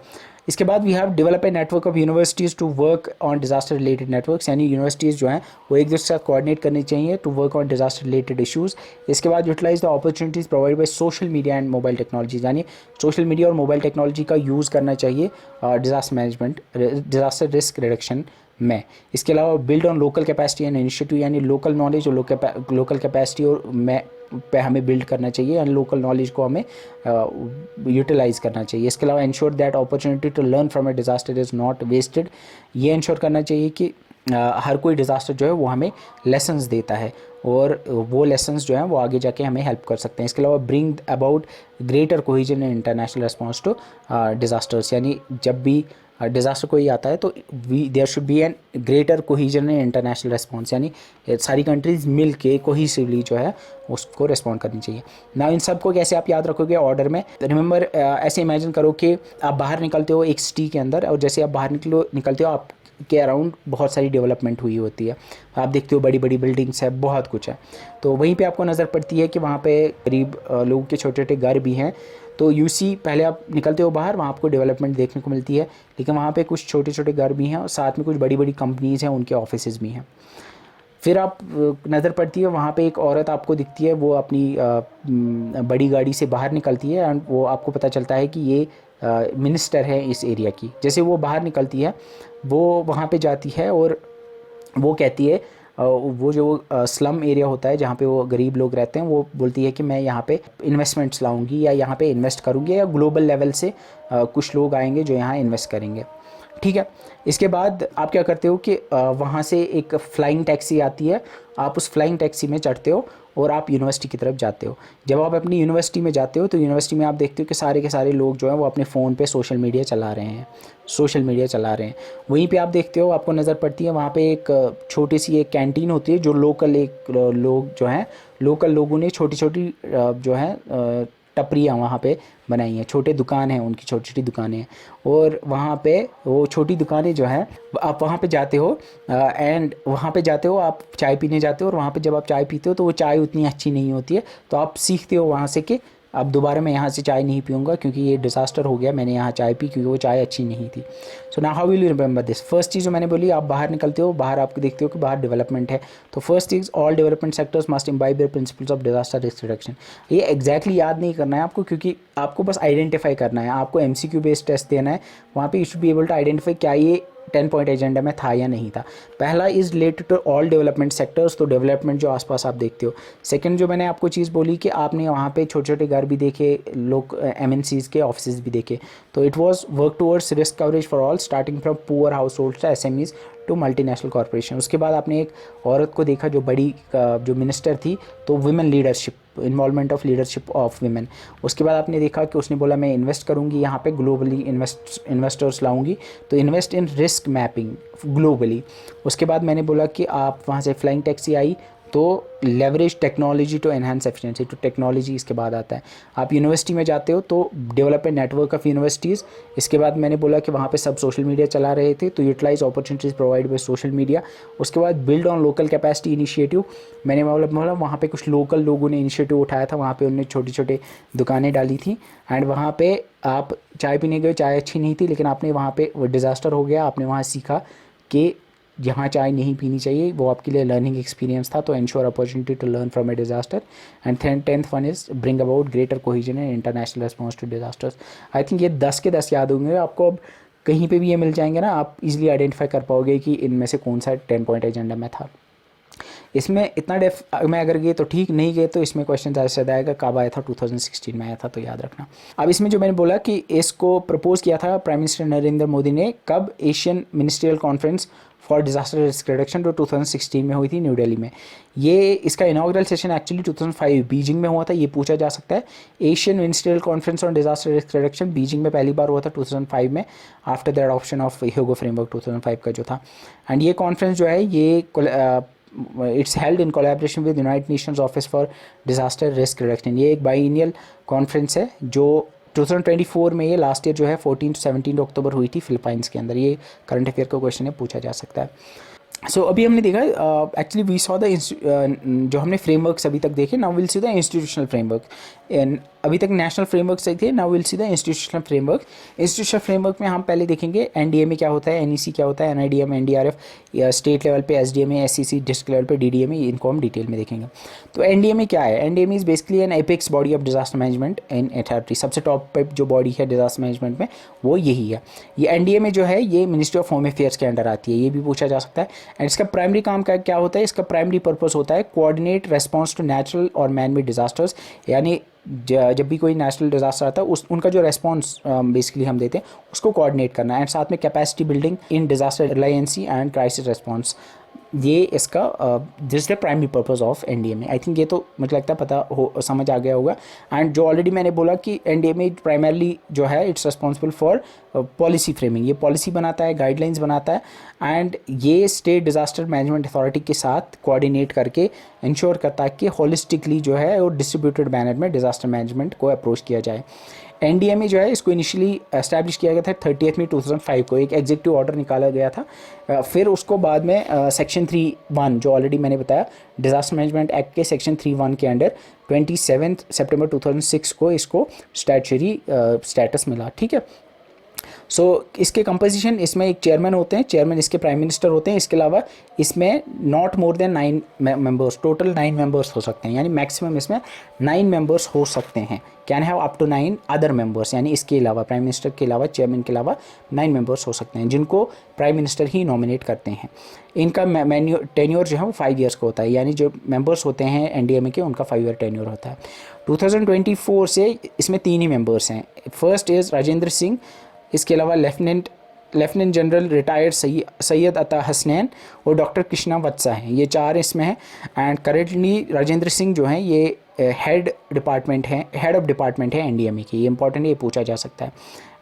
इसके बाद we have develop a network of universities to work on disaster related networks, यानी यूनिवर्सिटीज़ जो हैं वो एक दूसरे के साथ कोऑर्डिनेट करनी चाहिए to work on disaster related issues. इसके बाद utilize the opportunities provide by social media and mobile technologies, यानी सोशल मीडिया और मोबाइल टेक्नोलॉजी का यूज़ करना चाहिए disaster management, disaster risk reduction में। इसके अलावा build on local capacity and initiative, यानी लोकल नॉलेज और लोकल कैपेसिटी और में पे हमें बिल्ड करना चाहिए, यानी लोकल नॉलेज को हमें यूटिलाइज करना चाहिए। इसके अलावा ensure that opportunity to learn from a disaster is not wasted, ये इंश्योर करना चाहिए कि हर कोई डिज़ास्टर जो है वो हमें लेसन्स देता है और वो लेसन्स जो हैं वो आगे जाके हमें हेल्प कर सकते हैं। इसके अलावा bring about greater cohesion in international response to disasters, यानी जब भी डिज़ास्टर कोई आता है तो there should be an greater cohesion in international response, यानी सारी कंट्रीज़ मिल के कोहिसिवली जो है उसको रिस्पॉन्ड करनी चाहिए। ना इन सब को कैसे आप याद रखोगे ऑर्डर में? रिमेंबर, ऐसे इमेजिन करो कि आप बाहर निकलते हो एक सिटी के अंदर, और जैसे आप बाहर निकलते हो आप के अराउंड बहुत सारी डेवलपमेंट हुई होती है, आप देखते हो बड़ी बड़ी बिल्डिंग्स है, बहुत कुछ है, तो वहीं पे आपको नज़र पड़ती है कि वहाँ पे गरीब लोगों के छोटे छोटे घर भी हैं। तो यूसी पहले आप निकलते हो बाहर, वहाँ आपको डेवलपमेंट देखने को मिलती है, लेकिन वहाँ पे कुछ छोटे छोटे घर भी हैं और साथ में कुछ बड़ी बड़ी कंपनीज़ हैं, उनके ऑफिसेज़ भी हैं। फिर आप नज़र पड़ती है वहाँ पे एक औरत आपको दिखती है, वो अपनी बड़ी गाड़ी से बाहर निकलती है एंड वो आपको पता चलता है कि ये मिनिस्टर है इस एरिया की। जैसे वो बाहर निकलती है वो वहाँ पे जाती है और वो कहती है, वो जो स्लम एरिया होता है जहाँ पे वो गरीब लोग रहते हैं, वो बोलती है कि मैं यहाँ पे इन्वेस्टमेंट्स लाऊंगी या यहाँ पे इन्वेस्ट करूँगी, या ग्लोबल लेवल से कुछ लोग आएंगे जो यहाँ इन्वेस्ट करेंगे। ठीक है, इसके बाद आप क्या करते हो कि वहाँ से एक फ़्लाइंग टैक्सी आती है, आप उस फ्लाइंग टैक्सी में चढ़ते हो और आप यूनिवर्सिटी की तरफ जाते हो। जब आप अपनी यूनिवर्सिटी में जाते हो तो यूनिवर्सिटी में आप देखते हो कि सारे के सारे लोग जो हैं वो अपने फ़ोन पे सोशल मीडिया चला रहे हैं। वहीं पे आप देखते हो, आपको नज़र पड़ती है वहाँ पे एक छोटी सी एक कैंटीन होती है जो लोकल लोग जो हैं, लोकल लोगों ने छोटी छोटी जो है टपरियाँ वहाँ पे बनाई हैं, छोटे दुकान हैं, उनकी छोटी छोटी दुकानें हैं। और वहाँ पे वो छोटी दुकानें जो हैं, आप वहाँ पे जाते हो एंड वहाँ पे जाते हो, आप चाय पीने जाते हो, और वहाँ पे जब आप चाय पीते हो तो वो चाय उतनी अच्छी नहीं होती है, तो आप सीखते हो वहाँ से कि अब दोबारा मैं यहाँ से चाय नहीं पीऊँगा क्योंकि ये डिज़ास्टर हो गया, मैंने यहाँ चाय पी क्योंकि वो चाय अच्छी नहीं थी। सो ना how will you remember this? First चीज़ जो मैंने बोली, आप बाहर निकलते हो, बाहर आप देखते हो कि बाहर डेवलपमेंट है, तो फर्स्ट चीज़, all development sectors must imbibe their principles of disaster risk reduction. ये एग्जैक्टली याद नहीं करना है आपको, क्योंकि आपको बस आइडेंटिफाई करना है, आपको MCQ बेस्ड टेस्ट देना है, वहाँ पे you should be able to identify क्या ये 10 पॉइंट एजेंडा में था या नहीं था। पहला is related to all development sectors, तो डेवलपमेंट जो आसपास आप देखते हो। सेकंड जो मैंने आपको चीज़ बोली कि आपने वहाँ पे छोटे छोटे घर भी देखे, लोग MNCs के ऑफिस भी देखे, तो it was work towards risk coverage for all starting from poor household to SMEs to multinational corporation. उसके बाद आपने एक औरत को देखा जो बड़ी जो मिनिस्टर थी, तो women leadership, involvement of leadership of women. उसके बाद आपने देखा कि उसने बोला मैं इन्वेस्ट करूँगी यहाँ पे, ग्लोबली इन्वेस्टर्स लाऊंगी, तो invest in risk mapping globally. उसके बाद मैंने बोला कि आप वहाँ से फ्लाइंग टैक्सी आई, तो leverage technology to enhance efficiency, तो टेक्नोलॉजी इसके बाद आता है। आप यूनिवर्सिटी में जाते हो तो develop a network of universities. इसके बाद मैंने बोला कि वहाँ पे सब सोशल मीडिया चला रहे थे, तो utilize opportunities provide by social media. उसके बाद build on local capacity initiative, मैंने बोला वहाँ पे कुछ लोकल लोगों ने इनिशिएटिव उठाया था, वहाँ पे उन्होंने छोटी छोटी दुकानें डाली थी, एंड वहाँ पे आप चाय पीने गए, चाय अच्छी नहीं थी, लेकिन आपने वहाँ पे वो डिज़ास्टर हो गया, आपने वहाँ सीखा कि जहाँ चाय नहीं पीनी चाहिए, वो आपके लिए लर्निंग एक्सपीरियंस था, तो ensure opportunity to learn from a disaster. And 10th one is bring about greater cohesion and international response to disasters. I think ये 10 के 10 याद होंगे आपको, अब कहीं पे भी ये मिल जाएंगे ना, आप इजीली आइडेंटिफाई कर पाओगे कि इनमें से कौन सा 10 पॉइंट एजेंडा में था। इसमें इतना डेफ मैं अगर गए तो ठीक, नहीं गए तो इसमें क्वेश्चन ज़्यादा से ज़्यादा आएगा कब आया था, 2016 में आया था, तो याद रखना। अब इसमें जो मैंने बोला कि इसको प्रपोज किया था प्राइम मिनिस्टर नरेंद्र मोदी ने, कब? Asian ministerial conference for disaster risk reduction जो 2016 में हुई थी न्यू दिल्ली में। ये इसका इनॉग्रल सेशन एक्चुअली 2005 बीजिंग में हुआ था, ये पूछा जा सकता है। Asian ministerial conference on disaster risk reduction Beijing में पहली बार हुआ था 2005 में, after the adoption of Hugo framework 2005 का जो था। एंड ये कॉन्फ्रेंस जो है ये it's held in collaboration with United Nations office for disaster risk reduction. ये एक बाइनियल कॉन्फ्रेंस है जो 2024 में, ये लास्ट ईयर जो है 14 से 17 अक्टूबर हुई थी फिलीपाइंस के अंदर। ये करंट अफेयर का क्वेश्चन है, पूछा जा सकता है। सो अभी हमने देखा एक्चुअली वी सॉ द जो हमने फ्रेमवर्क्स अभी तक देखे, now will see the institutional framework. अभी तक नेशनल फ्रेमवर्क सही थे, now will see the institutional framework. Institutional framework में हम पहले देखेंगे NDMA क्या होता है, NEC क्या होता है, NIDM, NDRF, या स्टेट लेवल पे SDMA, SCC, डिस्ट्रिक्ट लेवल पे DDMA, इनको हम डिटेल में देखेंगे। तो NDMA क्या है? NDMA is basically N apex body of disaster management in authority. सबसे टॉप पे जो बॉडी है डिजास्टर मैनेजमेंट में वो यही है। ये NDMA जो है ये मिनिस्ट्री ऑफ होम अफेयर्स के अंडर आती है, ये भी पूछा जा सकता है। एंड इसका प्राइमरी काम का क्या होता है? इसका प्राइमरी पर्पस होता है कोऑर्डिनेट रेस्पॉन्स टू नेचुरल और मैन मेड डिजास्टर्स, यानी जब भी कोई नेचुरल डिजास्टर आता है उनका जो रेस्पॉन्स बेसिकली हम देते हैं उसको कोऑर्डिनेट करना, एंड साथ में capacity building in disaster resiliency and crisis response. ये इसका this the primary purpose of NDMA। I think ये तो मुझे लगता है पता हो, समझ आ गया होगा। एंड जो ऑलरेडी मैंने बोला कि NDMA प्राइमरली जो है it's responsible for policy framing, ये पॉलिसी बनाता है, गाइडलाइंस बनाता है, एंड ये स्टेट डिजास्टर मैनेजमेंट अथॉरिटी के साथ कोऑर्डिनेट करके इंश्योर करता है कि होलिस्टिकली जो है और डिस्ट्रीब्यूटेड मैनर में डिजास्टर मैनेजमेंट को अप्रोच किया जाए। NDMA जो है इसको इनिशियली एस्टैब्लिश किया गया था 30 मई 2005 को, एक एग्जीक्यूटिव ऑर्डर निकाला गया था। फिर उसको बाद में सेक्शन 3(1) जो ऑलरेडी मैंने बताया डिजास्टर मैनेजमेंट एक्ट के सेक्शन 3(1) के अंडर 27 सितंबर 2006 को इसको स्टैट्यूटरी स्टेटस मिला। ठीक है। सो इसके कंपोजिशन, इसमें एक चेयरमैन होते हैं, चेयरमैन इसके प्राइम मिनिस्टर होते हैं। इसके अलावा इसमें not more than 9 members, total 9 members हो सकते हैं, यानी मैक्सिमम इसमें 9 मेंबर्स हो सकते हैं। Can have up to 9 other members, यानी इसके अलावा प्राइम मिनिस्टर के अलावा, चेयरमैन के अलावा 9 मेंबर्स हो सकते हैं जिनको प्राइम मिनिस्टर ही नॉमिनेट करते हैं। इनका टेन्योर जो है वो 5 ईयर्स का होता है, यानी जो मेंबर्स होते हैं NDMA के उनका 5 ईयर टेन्योर होता है। 2024 से इसमें 3 ही मेंबर्स हैं। फर्स्ट इज़ राजेंद्र सिंह, इसके अलावा लेफ्टिनेंट जनरल रिटायर्ड सैयद अता हसनैन और डॉक्टर कृष्णा वत्सा हैं। ये 4 इसमें हैं। एंड करेंटली राजेंद्र सिंह जो हैं ये हेड ऑफ डिपार्टमेंट है NDMA की, ये इंपॉर्टेंट है, ये पूछा जा सकता है।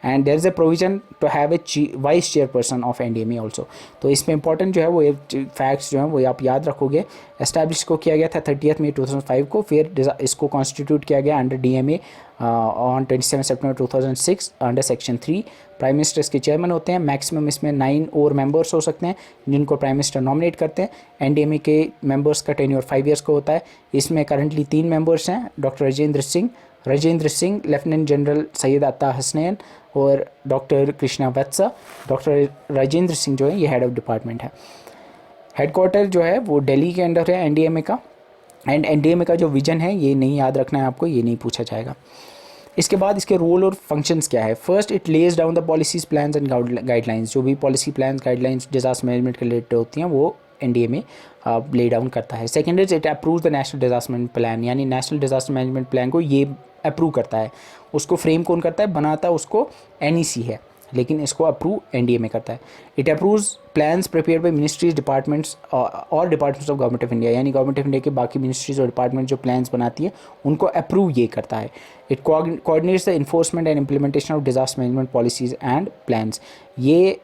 And there is a provision to have a vice chairperson of NDMA also. तो इसमें इंपॉर्टेंट जो है वो फैक्ट्स जो हैं वो आप याद रखोगे। एस्टैब्लिश को किया गया था 30 मई 2005 को, फिर इसको कॉन्स्टिट्यूट किया गया under DMA on 27 September 2006 under section 3। Prime minister इसके चेयरमैन होते हैं। मैक्सिमम इसमें 9 और मेंबर्स हो सकते हैं जिनको प्राइम मिनिस्टर नॉमिनेट करते हैं। एनडीएमए के मेंबर्स का टेन्योर 5 ईयर्स का होता है। इसमें करंटली 3 मेंबर्स हैं, doctor Rajendra Singh, lieutenant general Syed अत्ता हसनैन और डॉक्टर कृष्णा वत्सा। डॉक्टर राजेंद्र सिंह जो है ये हेड ऑफ डिपार्टमेंट है। हेडक्वार्टर जो है वो दिल्ली के अंडर है एनडीएमए का। एंड एनडीएमए का जो विजन है ये नहीं याद रखना है आपको, ये नहीं पूछा जाएगा। इसके बाद इसके रोल और फंक्शंस क्या है। First, it lays down the policies, plans and guidelines. जो भी policy, plans, guidelines disaster management के रिलेटेड होती हैं वो एनडीएमए ले डाउन करता है। Second is it approves the national disaster management plan, यानी नेशनल डिजास्टर मैनेजमेंट प्लान को ये अप्रूव करता है। उसको फ्रेम कौन करता है, बनाता है उसको एनईसी है, लेकिन इसको अप्रूव एनडीएमए करता है। It approves plans prepare by ministries, departments और departments of government of India, यानी गवर्नमेंट ऑफ इंडिया के बाकी मिनिस्ट्रीज और डिपार्टमेंट जो प्लान्स बनाती है उनको अप्रूव ये करता है। It coordinates the enforcement and implementation of disaster management policies and plans. ये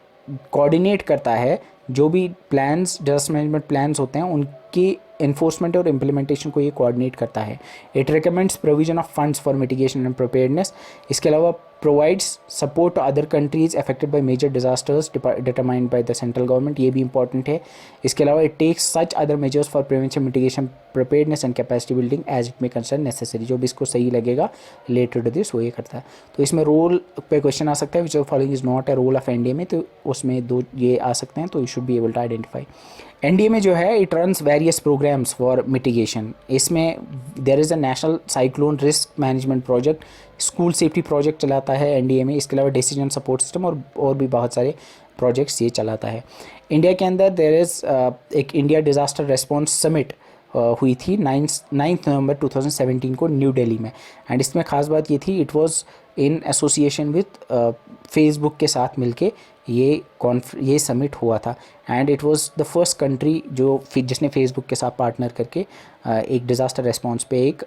कोऑर्डिनेट करता है जो भी प्लान्स, डिजास्टर मैनेजमेंट प्लान्स होते हैं उनकी इन्फोर्समेंट और इम्प्लीमेंटेशन को ये कोऑर्डिनेट करता है। It recommends provision of funds for mitigation and preparedness. इसके अलावा provides support to other countries affected by major disasters determined by the central government, ये भी इंपॉर्टेंट है। इसके अलावा it takes such other measures for prevention, mitigation, preparedness and capacity building as it may concern necessary. जो भी इसको सही लगेगा रिलेटेड टू दिस वो ये करता है। तो इसमें रोल पे क्वेश्चन आ सकता है, which of following is not a role of NDMA, तो उसमें 2 ये आ सकते हैं, तो you should be able to identify. NDMA जो है it runs various programmes for mitigation. इसमें there is a national cyclone risk management project, school safety project चलाता है एनडीएमए। इसके अलावा डिसीजन सपोर्ट सिस्टम और भी बहुत सारे प्रोजेक्ट्स ये चलाता है। इंडिया के अंदर देयर इज़ एक इंडिया डिज़ास्टर रेस्पॉन्स समिट हुई थी 9 नवंबर 2017 को न्यू दिल्ली में। एंड इसमें ख़ास बात ये थी, it was in association with Facebook के साथ मिलके ये समिट हुआ था। And it was the first country जिसने फेसबुक के साथ पार्टनर करके एक डिज़ास्टर रेस्पॉन्स पे एक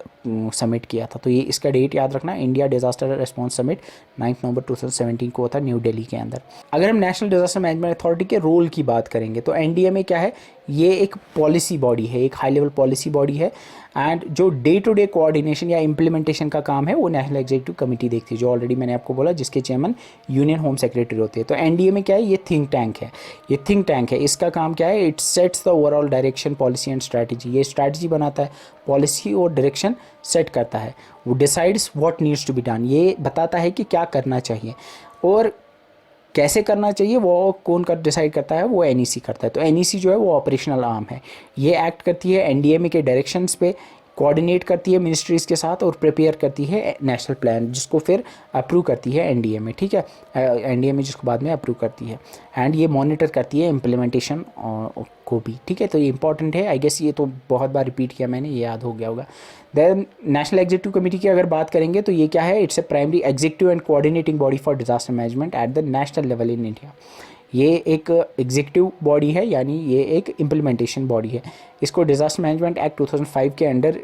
समिट किया था। तो ये इसका डेट याद रखना, इंडिया डिज़ास्टर रेस्पॉन्स समिट 9 नवंबर 2017 को हुआ था न्यू दिल्ली के अंदर। अगर हम नेशनल डिज़ास्टर मैनेजमेंट अथॉरिटी के रोल की बात करेंगे तो एनडीएमए क्या है, ये एक पॉलिसी बॉडी है, एक हाई लेवल पॉलिसी बॉडी है। एंड जो डे टू डे कोऑर्डिनेशन या इम्प्लीमेंटेशन का काम है वो नेशनल एग्जीक्यूटिव कमेटी देखती है, जो ऑलरेडी मैंने आपको बोला जिसके चेयरमैन यूनियन होम सेक्रेटरी होते हैं। तो एनडीएमए क्या है, ये थिंक टैंक है। ये थिंक टैंक है, इसका काम क्या है, it sets the overall direction, policy and strategy. ये स्ट्रैटेजी बनाता है, पॉलिसी और डायरेक्शन सेट करता है। वो decides what needs to be done, ये बताता है कि क्या करना चाहिए और कैसे करना चाहिए। वो कौन कर डिसाइड करता है, वो एनईसी करता है। तो एनईसी जो है वो ऑपरेशनल आर्म है, ये एक्ट करती है एनडीएमए के डायरेक्शंस पे, कोऑर्डिनेट करती है मिनिस्ट्रीज़ के साथ और प्रिपेयर करती है नेशनल प्लान, जिसको फिर अप्रूव करती है एनडीएमए, ठीक है, एनडीएमए जिसको बाद में अप्रूव करती है। एंड ये मॉनिटर करती है इम्प्लीमेंटेशन को भी, ठीक है। तो ये इंपॉर्टेंट है, आई गेस ये तो बहुत बार रिपीट किया मैंने, ये याद हो गया होगा। देन नेशनल एग्जीक्यूटिव कमेटी की अगर बात करेंगे तो ये क्या है, it's a primary executive and coordinating body for disaster management eight the national level in India. ये एक एग्जीक्यूटिव बॉडी है, यानी ये एक इम्प्लीमेंटेशन बॉडी है। इसको डिजास्टर मैनेजमेंट एक्ट 2005 के अंडर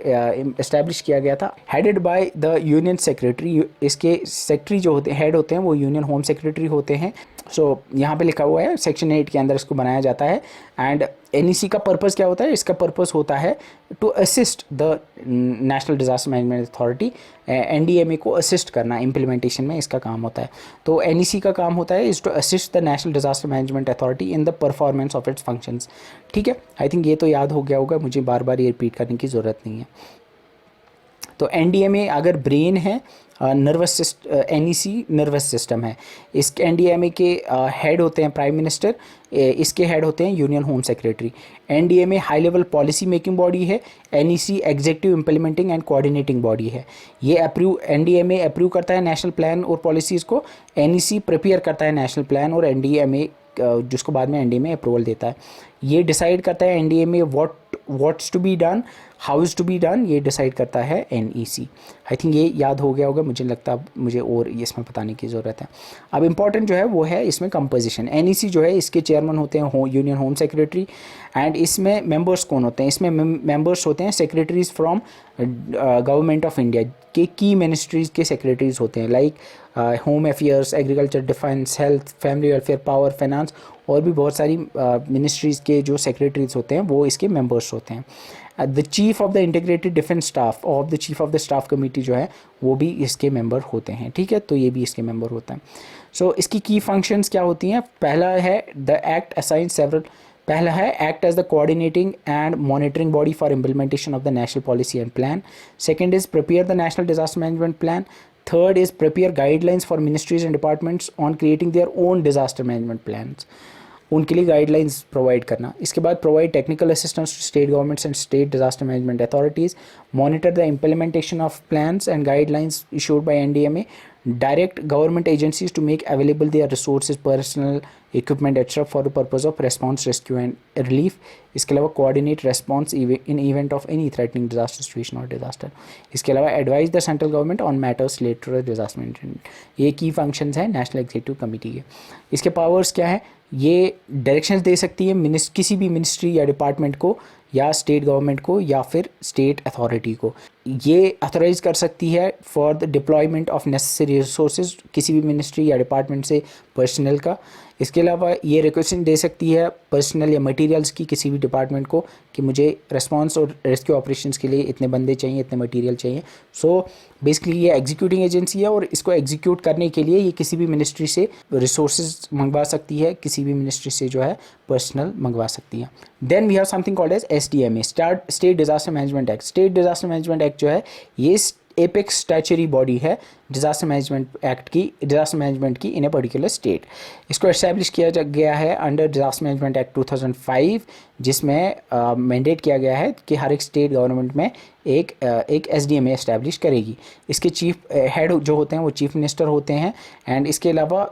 इस्टेब्लिश किया गया था, headed by the union secretary. इसके सेक्रेटरी जो होते हेड होते हैं वो यूनियन होम सेक्रेटरी होते हैं। सो यहाँ पे लिखा हुआ है सेक्शन 8 के अंदर इसको बनाया जाता है। एंड एनईसी का पर्पस क्या होता है, इसका पर्पस होता है to assist the national disaster management authority, NDMA को असिस्ट करना इम्प्लीमेंटेशन में इसका काम होता है। तो एनईसी का काम होता है is to assist the national disaster management authority in the performance of its functions, ठीक है। आई थिंक ये तो याद हो गया होगा, मुझे बार बार ये रिपीट करने की ज़रूरत नहीं है। तो एनडीएमए अगर ब्रेन है, एनईसी नर्वस सिस्टम है। इसके एनडीएमए के हेड होते हैं प्राइम मिनिस्टर, इसके हेड होते हैं union home secretary. NDMA high level policy making body है, NEC executive implementing and coordinating body है। ये एनडीएमए अप्रूव करता है नेशनल प्लान और पॉलिसीज़ को, एनईसी प्रिपेयर करता है नेशनल प्लान और एनडीएमए जिसको बाद में एनडीएमए अप्रूवल देता है। ये डिसाइड करता है NDMA what's to be done, how is to be done ये डिसाइड करता है NEC। आई थिंक ये याद हो गया होगा, मुझे लगता है मुझे और इसमें बताने की ज़रूरत है। अब इम्पॉर्टेंट जो है वो है इसमें कंपोजिशन। NEC जो है इसके चेयरमैन होते हैं यूनियन होम सेक्रेटरी, एंड इसमें मेंबर्स कौन होते हैं, इसमें मेंबर्स होते हैं secretaries from government of India के की मिनिस्ट्रीज़ के सेक्रेटरीज होते हैं, like home affairs, agriculture, defence, health, family welfare, power, finance, और भी बहुत सारी मिनिस्ट्रीज़ के जो सेक्रेटरीज होते हैं वो इसके मेंबर्स होते हैं। The chief of the integrated defence staff of the chief of the staff committee जो है वो भी इसके मेंबर होते हैं, ठीक है, तो ये भी इसके मेंबर होता है। सो इसकी की फंक्शंस क्या होती हैं? पहला है द एक्ट असाइन सेवरल, पहला है act as the coordinating and monitoring body for implementation of the national policy and plan. Second is prepare the national disaster management plan. Third is prepare guidelines for ministries and departments on creating their own disaster management plans, उनके लिए गाइडलाइंस प्रोवाइड करना। इसके बाद provide technical assistance to state governments and state disaster management authorities, monitor the implementation of plans and guidelines issued by NDMA, direct government agencies to make available their resources, personnel, equipment, etc. for the purpose of response, rescue and relief. इसके अलावा coordinate response in event of any threatening disaster situation or disaster. इसके अलावा advise the central government on matters related to disaster management. ये की functions हैं नेशनल एग्जीक्यूटिव कमेटी के। इसके पावर्स क्या है? ये डायरेक्शंस दे सकती है किसी भी मिनिस्ट्री या डिपार्टमेंट को, या स्टेट गवर्नमेंट को, या फिर स्टेट अथॉरिटी को। ये अथोराइज कर सकती है for the deployment of necessary resources, किसी भी मिनिस्ट्री या डिपार्टमेंट से पर्सनल का। इसके अलावा ये रिक्वेस्ट दे सकती है पर्सनल या मटेरियल्स की किसी भी डिपार्टमेंट को कि मुझे रिस्पांस और रेस्क्यू ऑपरेशंस के लिए इतने बंदे चाहिए, इतने मटेरियल चाहिए। सो बेसिकली ये एग्जीक्यूटिंग एजेंसी है, और इसको एग्जीक्यूट करने के लिए ये किसी भी मिनिस्ट्री से रिसोर्सेज मंगवा सकती है, किसी भी मिनिस्ट्री से जो है पर्सनल मंगवा सकती है। Then we have something called as SDMA, state disaster management act. State disaster management act जो है ये एपेक्स स्टैचुरी बॉडी है डिजास्टर मैनेजमेंट एक्ट की, डिजास्टर मैनेजमेंट की इन ए पर्टिकुलर स्टेट। इसको एस्टैब्लिश किया गया है अंडर डिजास्टर मैनेजमेंट एक्ट 2005, जिसमें मैंडेट किया गया है कि हर एक स्टेट गवर्नमेंट में एक SDMA एस्टैब्लिश करेगी। इसके चीफ हेड जो होते हैं वो चीफ मिनिस्टर होते हैं, एंड इसके अलावा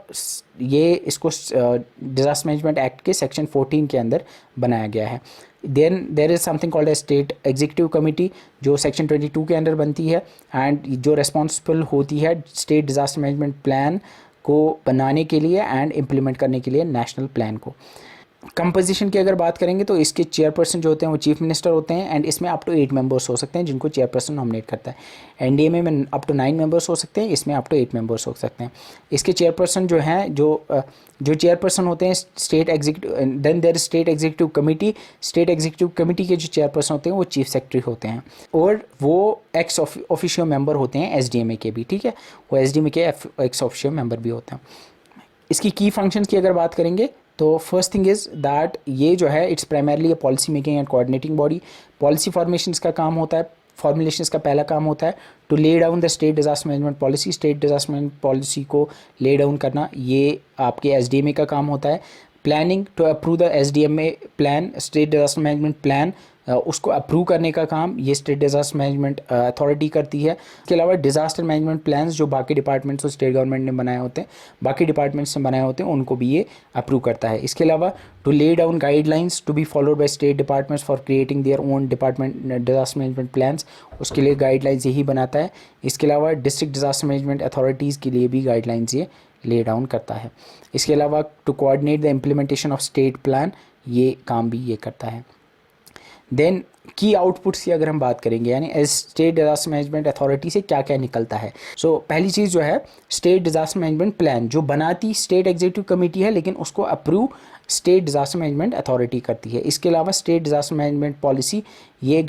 ये इसको डिजास्टर मैनेजमेंट एक्ट के सेक्शन 14 के अंदर बनाया गया है। Then there is something called a state executive committee जो सेक्शन 22 के अंदर बनती है, एंड जो रिस्पॉन्सिबल होती है स्टेट डिजास्टर मैनेजमेंट प्लान को बनाने के लिए एंड इम्प्लीमेंट करने के लिए नेशनल प्लान को। कंपोजिशन की अगर बात करेंगे तो इसके चेयरपर्सन जो होते हैं वो चीफ मिनिस्टर होते हैं, एंड इसमें अप टू 8 मेंबर्स हो सकते हैं जिनको चेयरपर्सन नॉमिनेट करता है। NDMA में अप टू 9 मेंबर्स हो सकते हैं, इसमें अप टू 8 मेंबर्स हो सकते हैं। इसके चेयरपर्सन जो हैं जो चेयरपर्सन होते हैं state executive, then there state executive committee. State executive committee के जो चेयरपर्सन होते हैं वो चीफ सेक्रेटरी होते हैं, और वो एक्स ऑफिशियो मेंबर होते हैं SDMA के भी, ठीक है, वो SDMA के एक्स ऑफिशियो मेंबर भी होते हैं। इसकी की फंक्शंस की अगर बात करेंगे तो फर्स्ट थिंग इज़ दैट ये जो है it's primarily a policy making and coordinating body. Policy formations का काम होता है, फॉर्मुलेशंस का पहला काम होता है to lay down the state disaster management policy. State disaster management policy को ले डाउन करना ये आपके SDMA का काम होता है। Planning to approve the SDMA plan, state disaster management plan, उसको अप्रूव करने का काम ये स्टेट डिजास्टर मैनेजमेंट अथॉरिटी करती है। इसके अलावा डिजास्टर मैनेजमेंट प्लान्स जो बाकी डिपार्टमेंट्स और स्टेट गवर्नमेंट ने बनाए होते हैं, बाकी डिपार्टमेंट्स ने बनाए होते हैं, उनको भी ये अप्रूव करता है। इसके अलावा to lay down guidelines to be followed by state departments for creating their own department disaster management plans, उसके लिए गाइडलाइंस यही बनाता है। इसके अलावा डिस्ट्रिक्ट डिजास्टर मैनेजमेंट अथॉरिटीज़ के लिए भी गाइडलाइंस ये ले डाउन करता है। इसके अलावा to coordinate the implementation of state plan, ये काम भी ये करता है। देन की आउटपुट्स की अगर हम बात करेंगे, यानी as state disaster management authority से क्या क्या निकलता है। सो पहली चीज़ जो है स्टेट डिजास्टर मैनेजमेंट प्लान जो बनाती स्टेट एग्जीक्यूटिव कमेटी है, लेकिन उसको approve state disaster management authority करती है। इसके अलावा स्टेट डिजास्टर मैनेजमेंट पॉलिसी ये एक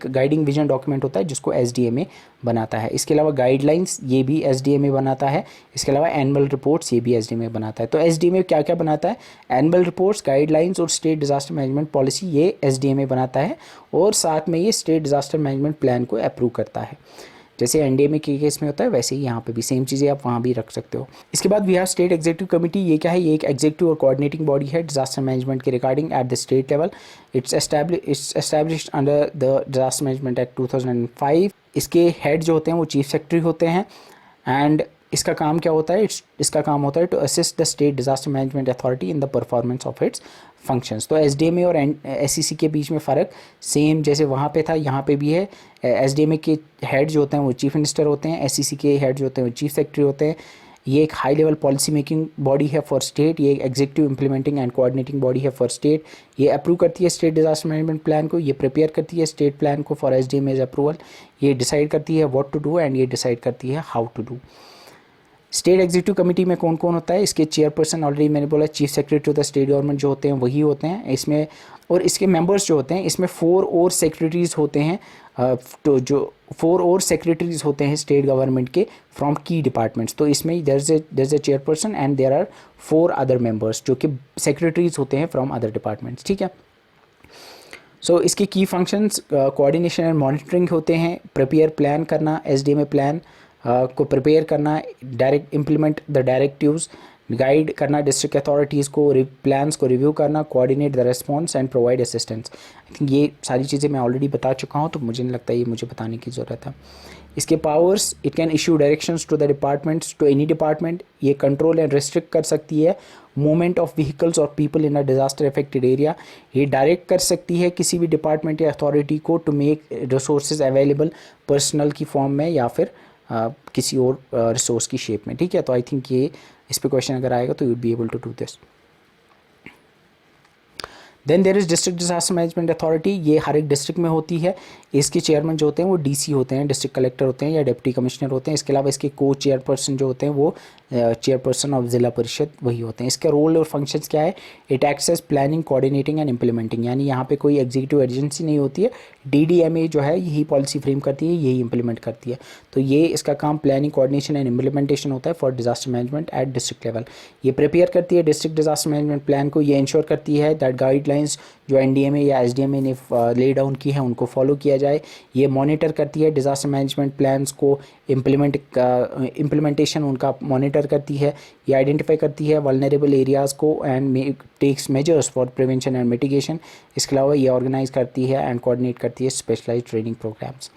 गाइडिंग विजन डॉक्यूमेंट होता है जिसको SDMA बनाता है। इसके अलावा गाइडलाइंस ये भी SDMA बनाता है। इसके अलावा एनुअल रिपोर्ट्स ये भी SDMA बनाता है। तो SDMA क्या क्या बनाता है? एनुअल रिपोर्ट्स, गाइडलाइंस और स्टेट डिजास्टर मैनेजमेंट पॉलिसी ये SDMA बनाता है, और साथ में ये स्टेट डिजास्टर मैनेजमेंट प्लान को अप्रूव करता है। जैसे NDMA के केस में होता है वैसे ही यहाँ पे भी सेम चीज़ें आप वहाँ भी रख सकते हो। इसके बाद we have state executive committee. ये क्या है? ये एक एग्जीक्यूटिव और कोऑर्डिनेटिंग बॉडी है डिजास्टर मैनेजमेंट के regarding at the state level. It's established under the disaster management act 2005। इसके हेड जो होते हैं वो चीफ सेक्रेटरी होते हैं, एंड इसका काम क्या होता है? इसका काम होता है to assist the state disaster management authority in the performance of its functions. तो एसडीएमए और एसईसी के बीच में फ़र्क सेम जैसे वहाँ पे था यहाँ पे भी है। एसडीएमए के हेड जो होते हैं वो चीफ मिनिस्टर होते हैं, एसईसी के हेड जो होते हैं वो चीफ सेक्रेटरी होते हैं। ये एक high level policy making body है फॉर स्टेट, ये एक executive implementing and coordinating body है फॉर स्टेट। ये अप्रूव करती है स्टेट डिजास्टर मैनेजमेंट प्लान को, ये प्रिपेयर करती है स्टेट प्लान को फॉर एसडीएमए अप्रूवल, ये डिसाइड करती है व्हाट टू डू एंड ये डिसाइड करती है how to do. State executive committee में कौन कौन होता है? इसके चेयरपर्सन ऑलरेडी मैंने बोला chief secretary of the state government जो होते हैं वही होते हैं इसमें, और इसके मेंबर्स जो होते हैं इसमें 4 और सेक्रेटरीज होते हैं, तो जो 4 और सेक्रेटरीज होते हैं स्टेट गवर्नमेंट के फ्रॉम की डिपार्टमेंट्स। तो इसमें there is a chairperson and there are 4 other members जो कि सेक्रेटरीज होते हैं फ्रॉम अदर डिपार्टमेंट्स, ठीक है। सो इसके की फंक्शंस कोऑर्डिनेशन एंड मॉनिटरिंग होते हैं, प्रिपेयर प्लान करना, एसडीएमए प्लान को प्रिपेयर करना, direct implement the directives, guide करना डिस्ट्रिक्ट अथॉरिटीज़ को, प्लान्स को रिव्यू करना, coordinate the response and provide assistance. I think ये सारी चीज़ें मैं ऑलरेडी बता चुका हूँ, तो मुझे नहीं लगता ये मुझे बताने की ज़रूरत है। इसके powers, it can issue directions to the departments, to any department. ये कंट्रोल एंड रिस्ट्रिक्ट कर सकती है मूवमेंट ऑफ व्हीकल्स और people in a disaster affected area. ये डायरेक्ट कर सकती है किसी भी डिपार्टमेंट या अथॉरिटी को to make resources available personnel की फॉर्म में या फिर किसी और रिसोर्स की शेप में, ठीक है। तो आई थिंक ये इस पे क्वेश्चन अगर आएगा तो you will be able to do this. Then there is district disaster management authority, ये हर एक डिस्ट्रिक्ट में होती है। इसके चेयरमैन जो होते हैं वो डीसी होते हैं, डिस्ट्रिक्ट कलेक्टर होते हैं या डिप्टी कमिश्नर होते हैं। इसके अलावा इसके को चेयरपर्सन जो होते हैं वो चेयरपर्सन ऑफ ज़िला परिषद वही होते हैं। इसका रोल और फंक्शंस क्या है? It acts as planning, coordinating and implementing, यानी यहाँ पे कोई एग्जीक्यूटिव एजेंसी नहीं होती है, डीडीएमए जो है यही पॉलिसी फ्रेम करती है, यही इंप्लीमेंट करती है। तो ये इसका काम प्लानिंग, कोऑर्डिनेशन एंड इम्प्लीमेंटेशन होता है for disaster management at district level. ये प्रिपेयर करती है डिस्ट्रिक्ट डिजास्टर मैनेजमेंट प्लान को, ये इंश्योर करती है दैट गाइडलाइंस जो एनडीएमए या एसडीएमए ने ले डाउन की है उनको फॉलो किया जाए। ये मॉनिटर करती है डिजास्टर मैनेजमेंट प्लान्स को, इम्प्लीमेंटेशन उनका मॉनिटर करती है। ये आइडेंटिफाई करती है वल्नरेबल एरियाज़ को and takes measures for prevention and mitigation. इसके अलावा ये ऑर्गेनाइज करती है एंड कोऑर्डिनेट करती है स्पेशलाइज्ड ट्रेनिंग प्रोग्राम्स।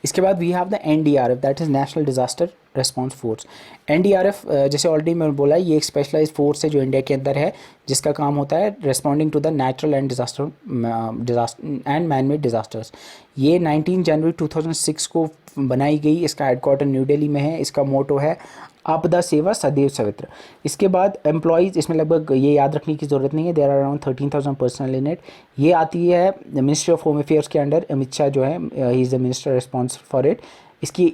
इसके बाद we have the NDRF, that is national disaster response force. NDRF जैसे ऑलरेडी मैंने बोला ये एक स्पेशलाइज्ड फोर्स है जो इंडिया के अंदर है, जिसका काम होता है responding to the natural and disaster and manmade disasters. ये 19 जनवरी 2006 को बनाई गई, इसका हेडक्वार्टर न्यू दिल्ली में है। इसका मोटो है आपदा सेवा सदैव सवित्र। इसके बाद एम्प्लॉयज़, इसमें लगभग ये याद रखने की ज़रूरत नहीं है, there are around 13,000 personnel in it. ये आती है मिनिस्ट्री ऑफ होम अफेयर्स के अंडर, अमित शाह जो है he is the minister responsible for it. इसकी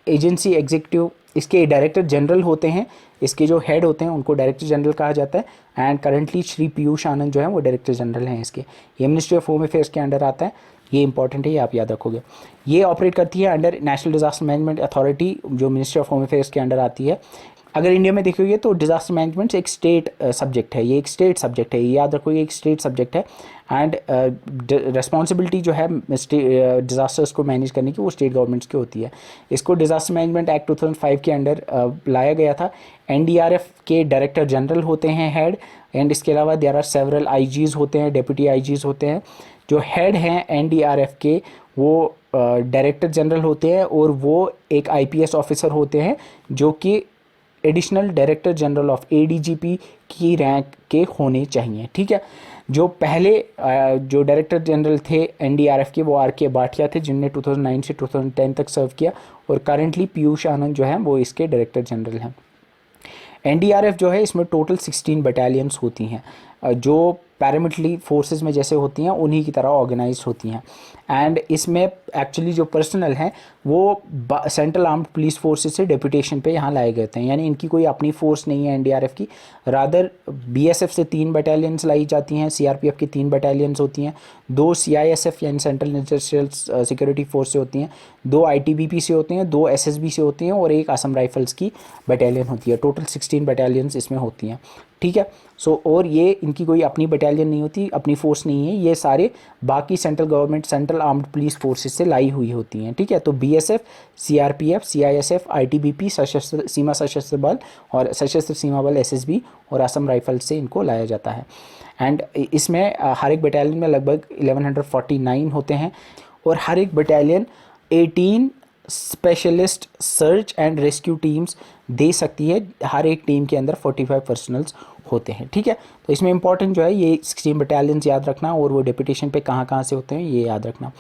एजेंसी एग्जीक्यूटिव, इसके डायरेक्टर जनरल होते हैं, इसके जो हेड होते हैं उनको डायरेक्टर जनरल कहा जाता है एंड करंटली श्री पीयूष आनंद जो है वो डायरेक्टर जनरल हैं इसके। ये मिनिस्ट्री ऑफ होम अफेयर्स के अंडर आता है, ये इंपॉर्टेंट है, ये आप याद रखोगे। ये ऑपरेट करती है under national disaster management authority जो मिनिस्ट्री ऑफ होम अफेयर्स के अंडर आती है। अगर इंडिया में देखोगे तो डिजास्टर मैनेजमेंट एक स्टेट सब्जेक्ट है, ये एक स्टेट सब्जेक्ट है, ये याद रखो, ये एक स्टेट सब्जेक्ट है एंड रिस्पॉन्सिबिलिटी जो है डिजास्टर्स को मैनेज करने की वो स्टेट गवर्नमेंट्स की होती है। इसको डिजास्टर मैनेजमेंट एक्ट 2005 के अंडर लाया गया था। एनडीआरएफ के डायरेक्टर जनरल होते हैं हेड एंड इसके अलावा देयर आर सेवरल आईजीज होते हैं, डेप्यूटी आईजीज होते हैं। जो हेड हैं एनडीआरएफ के वो डायरेक्टर जनरल होते हैं और वो एक आईपीएस ऑफिसर होते हैं जो कि additional director general of ADGP की रैंक के होने चाहिए, ठीक है। जो पहले जो डायरेक्टर जनरल थे एनडीआरएफ के वो आर के भाटिया थे, जिनने 2009 से 2010 तक सर्व किया, और करंटली पीयूष आनंद जो है वो इसके डायरेक्टर जनरल हैं। एनडीआरएफ जो है इसमें टोटल 16 बटालियंस होती हैं जो पैरामिलिट्री फोर्सेस में जैसे होती हैं उन्हीं की तरह ऑर्गेनाइज होती हैं एंड इसमें एक्चुअली जो पर्सनल हैं वो सेंट्रल आर्म्ड पुलिस फोर्सेस से डेपुटेशन पे यहाँ लाए गए थे, यानी इनकी कोई अपनी फोर्स नहीं है एनडीआरएफ की। रादर बीएसएफ से 3 बटालियंस लाई जाती हैं, सीआरपीएफ की 3 बटालियंस होती हैं, 2 सीआईएसएफ यानी सेंट्रल इंडस्ट्रियल सिक्योरिटी फोर्स से होती हैं, 2 आईटीबीपी से होती हैं, 2 एसएसबी से होती हैं और 1 असम राइफल्स की बटालियन होती है। टोटल 16 बटालियंस इसमें होती हैं, ठीक है। सो और ये इनकी कोई अपनी बटालियन नहीं होती, अपनी फोर्स नहीं है, ये सारे बाकी central government central armed police forces से लाई हुई होती हैं, ठीक है। तो बीएसएफ, सीआरपीएफ, सीआईएसएफ, आईटीबीपी, सशस्त्र सीमा सशस्त्र बल और सशस्त्र सीमा बल एसएसबी और असम राइफल से इनको लाया जाता है एंड इसमें हर एक बटालियन में लगभग 1149 होते हैं और हर एक battalion 18 specialist search and rescue teams दे सकती है। हर एक टीम के अंदर 45 पर्सनल्स होते हैं, ठीक है। तो इसमें इंपॉर्टेंट जो है ये 16 बटालियंस याद रखना और वो डेपुटेशन पे कहाँ कहाँ से होते हैं ये याद रखना।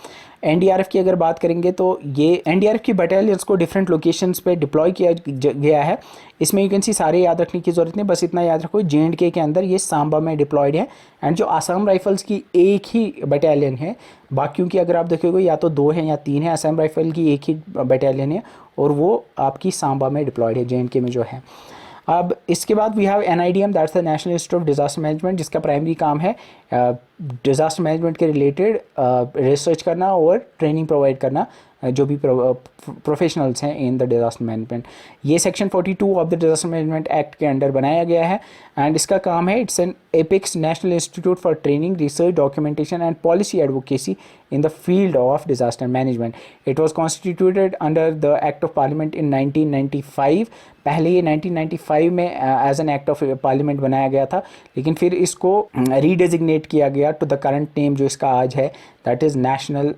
एनडीआरएफ की अगर बात करेंगे तो ये एनडीआरएफ की बटालियंस को डिफरेंट लोकेशंस पे डिप्लॉय किया गया है। इसमें यू कैन सी सारे याद रखने की ज़रूरत नहीं, बस इतना याद रखो जेएंडके के अंदर ये सांबा में डिप्लॉयड है। एंड जो आसाम राइफल्स की एक ही बटालियन है, बाकियों की अगर आप देखोगे या तो 2 हैं या 3 है, असम राइफल की एक ही बटालियन है और वो आपकी सांबा में डिप्लॉयड है, जेएंडके में जो है। अब इसके बाद we have NIDM, that's the national institute of disaster management, जिसका प्राइमरी काम है डिजास्टर मैनेजमेंट के रिलेटेड रिसर्च करना और ट्रेनिंग प्रोवाइड करना जो भी प्रोफेशनल्स हैं इन द डिजास्टर मैनेजमेंट। ये section 42 of the disaster management act के अंडर बनाया गया है एंड इसका काम है it's an apex national institute for training, research, documentation and policy advocacy in the field of disaster management. It was constituted under the act of parliament in 1995। पहले ये 1995 में as an act of parliament बनाया गया था, लेकिन फिर इसको रीडेजिग्नेट किया गया टू द करंट नेम जो इसका आज है, that is national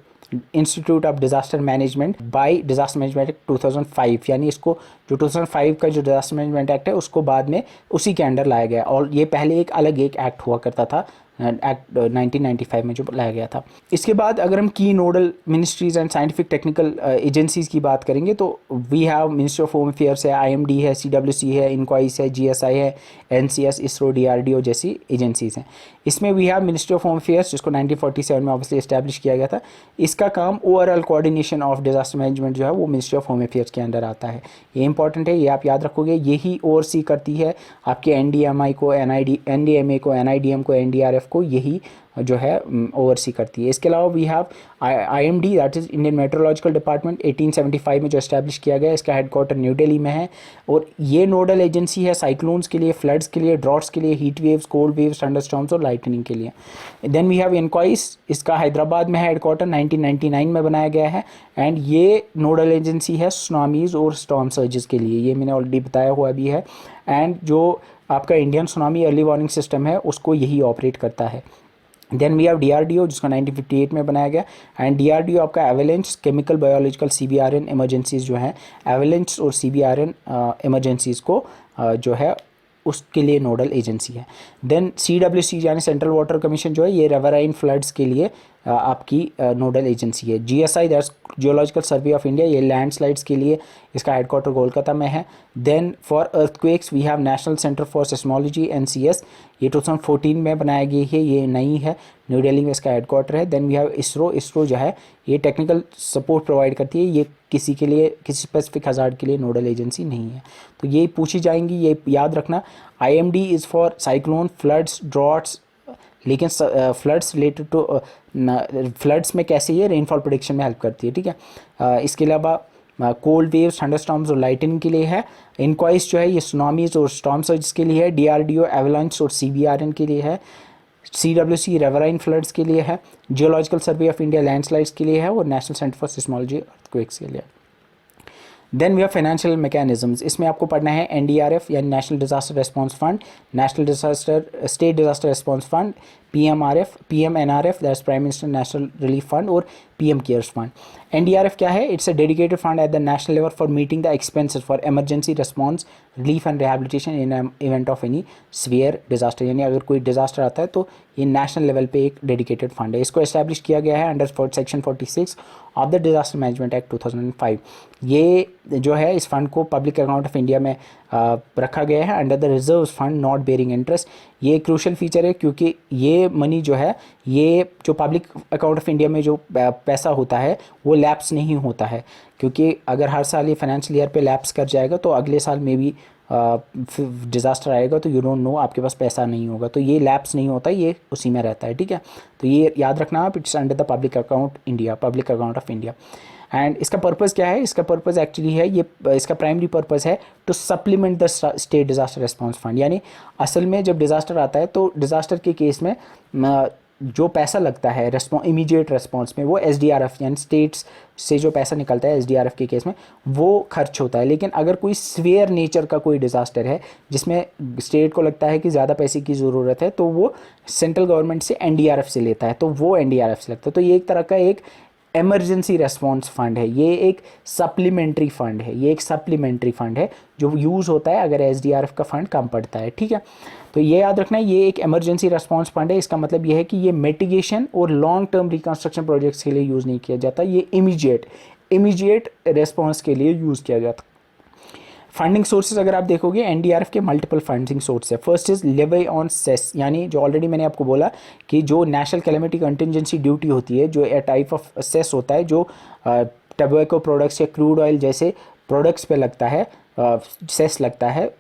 institute of disaster management by disaster management act 2005। यानी इसको जो 2005 का जो डिजास्टर मैनेजमेंट एक्ट है उसको बाद में उसी के अंडर लाया गया, और ये पहले एक अलग एक एक्ट हुआ करता था, एक्ट 1995 में जो लाया गया था। इसके बाद अगर हम की nodal ministries and scientific technical agencies की बात करेंगे तो we have ministry of home affairs है, आईएमडी है, सीडब्ल्यूसी है, इनक्वाइस है, जीएसआई है, एनसीएस, इसरो, डीआरडीओ जैसी एजेंसीज हैं। इसमें we have ministry of home affairs जिसको 1947 में ऑब्वियसली एस्टैब्लिश किया गया था। इसका काम overall coordination of disaster management जो है वो मिनिस्ट्री ऑफ होम अफेयर्स के अंदर आता है। ये इंपॉर्टेंट है, ये आप याद रखोगे। यही ओवरसी करती है आपके एनडीएमआई को, एनडीएमए को, एनआईडीएम को, एनडीआरएफ को, यही जो है ओवरसी करती है। इसके अलावा we have IMD, that is Indian meteorological department, 1875 में जो एस्टैब्लिश किया गया। इसका हेडक्वार्टर न्यू दिल्ली में है और ये नोडल एजेंसी है साइक्लोन्स के लिए, फ्लड्स के लिए, ड्रॉट्स के लिए, heat waves, cold waves, thunderstorms और लाइटनिंग के लिए। देन वी हैव इनक्वाइस, इसका हैदराबाद में है हेडक्वार्टर, 1999 में बनाया गया है एंड ये नोडल एजेंसी है सुनामीज और स्टॉर्म सर्जेस के लिए, ये मैंने ऑलरेडी बताया हुआ भी है। एंड जो आपका Indian tsunami early warning system है उसको यही ऑपरेट करता है। देन वी हैव डीआरडीओ जिसको 1958 में बनाया गया एंड डीआरडीओ आपका एवेलेंस, केमिकल, बायोलॉजिकल, सीबीआरएन इमरजेंसीज जो हैं, एवेलेंस और सीबीआरएन इमरजेंसीज को जो है उसके लिए नोडल एजेंसी है। देन सीडब्ल्यूसी यानी सेंट्रल वाटर कमीशन जो है ये रिवराइन फ्लड्स के लिए आपकी नोडल एजेंसी है। GSI that's geological survey of India, ये लैंडस्लाइड्स के लिए इसका हेडक्वार्टर कोलकाता में है। Then for earthquakes we have national centre for seismology NCS, ये 2014 में बनाया गई है, ये नई है, न्यू दिल्ली में इसका हेडक्वार्टर है। Then we have ISRO, ISRO जो है ये टेक्निकल सपोर्ट प्रोवाइड करती है, ये किसी के लिए, किसी स्पेसिफिक हज़ार्ड के लिए नोडल एजेंसी नहीं है। तो ये पूछी जाएंगी, ये याद रखना। IMD is for cyclone, floods, droughts, लेकिन फ्लड्स रिलेटेड टू फ्लड्स में कैसे ये रेनफॉल प्रेडिक्शन में हेल्प करती है, ठीक है। इसके अलावा कोल्ड वेव्स, थंडरस्टॉर्म्स और लाइटनिंग के लिए है। इनक्वाइस जो है ये सुनामीज और स्टॉर्म सर्ज के लिए है। डीआरडीओ एवलांच और सीबीआरएन के लिए है। सीडब्ल्यूसी रेवराइन फ्लड्स के लिए है। Geological survey of India landslides के लिए है और national centre for seismology earthquakes के लिए। Then we have financial mechanisms, इसमें आपको पढ़ना है एनडीआरएफ यानी national disaster response fund, national disaster state disaster response fund, PMRF, PMNRF that's prime minister national relief fund और पीएम केयर्स फंड। एनडीआरएफ क्या है? It's a dedicated fund at the national level for meeting the expenses for emergency response, relief and rehabilitation in event of any severe disaster. यानी अगर कोई डिजास्टर आता है तो ये नेशनल लेवल पे एक डेडिकेटेड फंड है। इसको एस्टैब्लिश किया गया है under section 46 of the disaster management act 2005। ये जो है इस फंड को पब्लिक अकाउंट ऑफ इंडिया में रखा गया है under the reserve fund not bearing interest. ये क्रूशल फीचर है क्योंकि ये मनी जो है, ये जो पब्लिक अकाउंट ऑफ इंडिया में जो पैसा होता है वो लैप्स नहीं होता है, क्योंकि अगर हर साल ये फाइनेंशियल ईयर पे लैप्स कर जाएगा तो अगले साल में भी डिज़ास्टर आएगा तो यू डोंट नो, आपके पास पैसा नहीं होगा, तो ये लैप्स नहीं होता, ये उसी में रहता है, ठीक है। तो ये याद रखना आप, it's under the public account India, public account of India. And इसका पर्पज़ क्या है? इसका पर्पज़ एक्चुअली है, ये इसका प्राइमरी पर्पज़ है to supplement the state disaster response fund. यानी असल में जब डिज़ास्टर आता है तो डिज़ास्टर के केस में जो पैसा लगता है इमीडिएट रिस्पांस में वो एसडीआरएफ यानी स्टेट्स से जो पैसा निकलता है एसडीआरएफ के केस में वो खर्च होता है। लेकिन अगर कोई सीवियर नेचर का कोई डिज़ास्टर है जिसमें स्टेट को लगता है कि ज़्यादा पैसे की ज़रूरत है तो वो सेंट्रल गवर्नमेंट से एनडीआरएफ से लेता है, तो वो एनडीआरएफ से लगता है। तो ये एक तरह का एक इमरजेंसी रेस्पॉन्स फंड है, ये एक सप्लीमेंट्री फंड है, ये एक सप्लीमेंट्री फंड है जो यूज़ होता है अगर एसडीआरएफ का फंड कम पड़ता है, ठीक है। तो ये याद रखना है, ये एक इमरजेंसी रेस्पॉन्स फंड है। इसका मतलब ये है कि ये मिटिगेशन और लॉन्ग टर्म रिकंस्ट्रक्शन प्रोजेक्ट्स के लिए यूज़ नहीं किया जाता, ये इमीडिएट रेस्पॉन्स के लिए यूज़ किया जाता। फंडिंग सोर्सेज अगर आप देखोगे एनडीआरएफ के मल्टीपल फंडिंग सोर्स है। First is levy on cess, यानी जो ऑलरेडी मैंने आपको बोला कि जो नेशनल कैलेमिटी कंटिजेंसी ड्यूटी होती है, जो ए टाइप ऑफ सेस होता है जो टबैको प्रोडक्ट्स या क्रूड ऑयल जैसे प्रोडक्ट्स पे लगता है, सेस लगता है,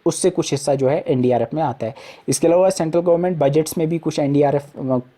उससे कुछ हिस्सा जो है एनडीआरएफ में आता है। इसके अलावा सेंट्रल गवर्नमेंट बजट्स में भी कुछ एनडीआरएफ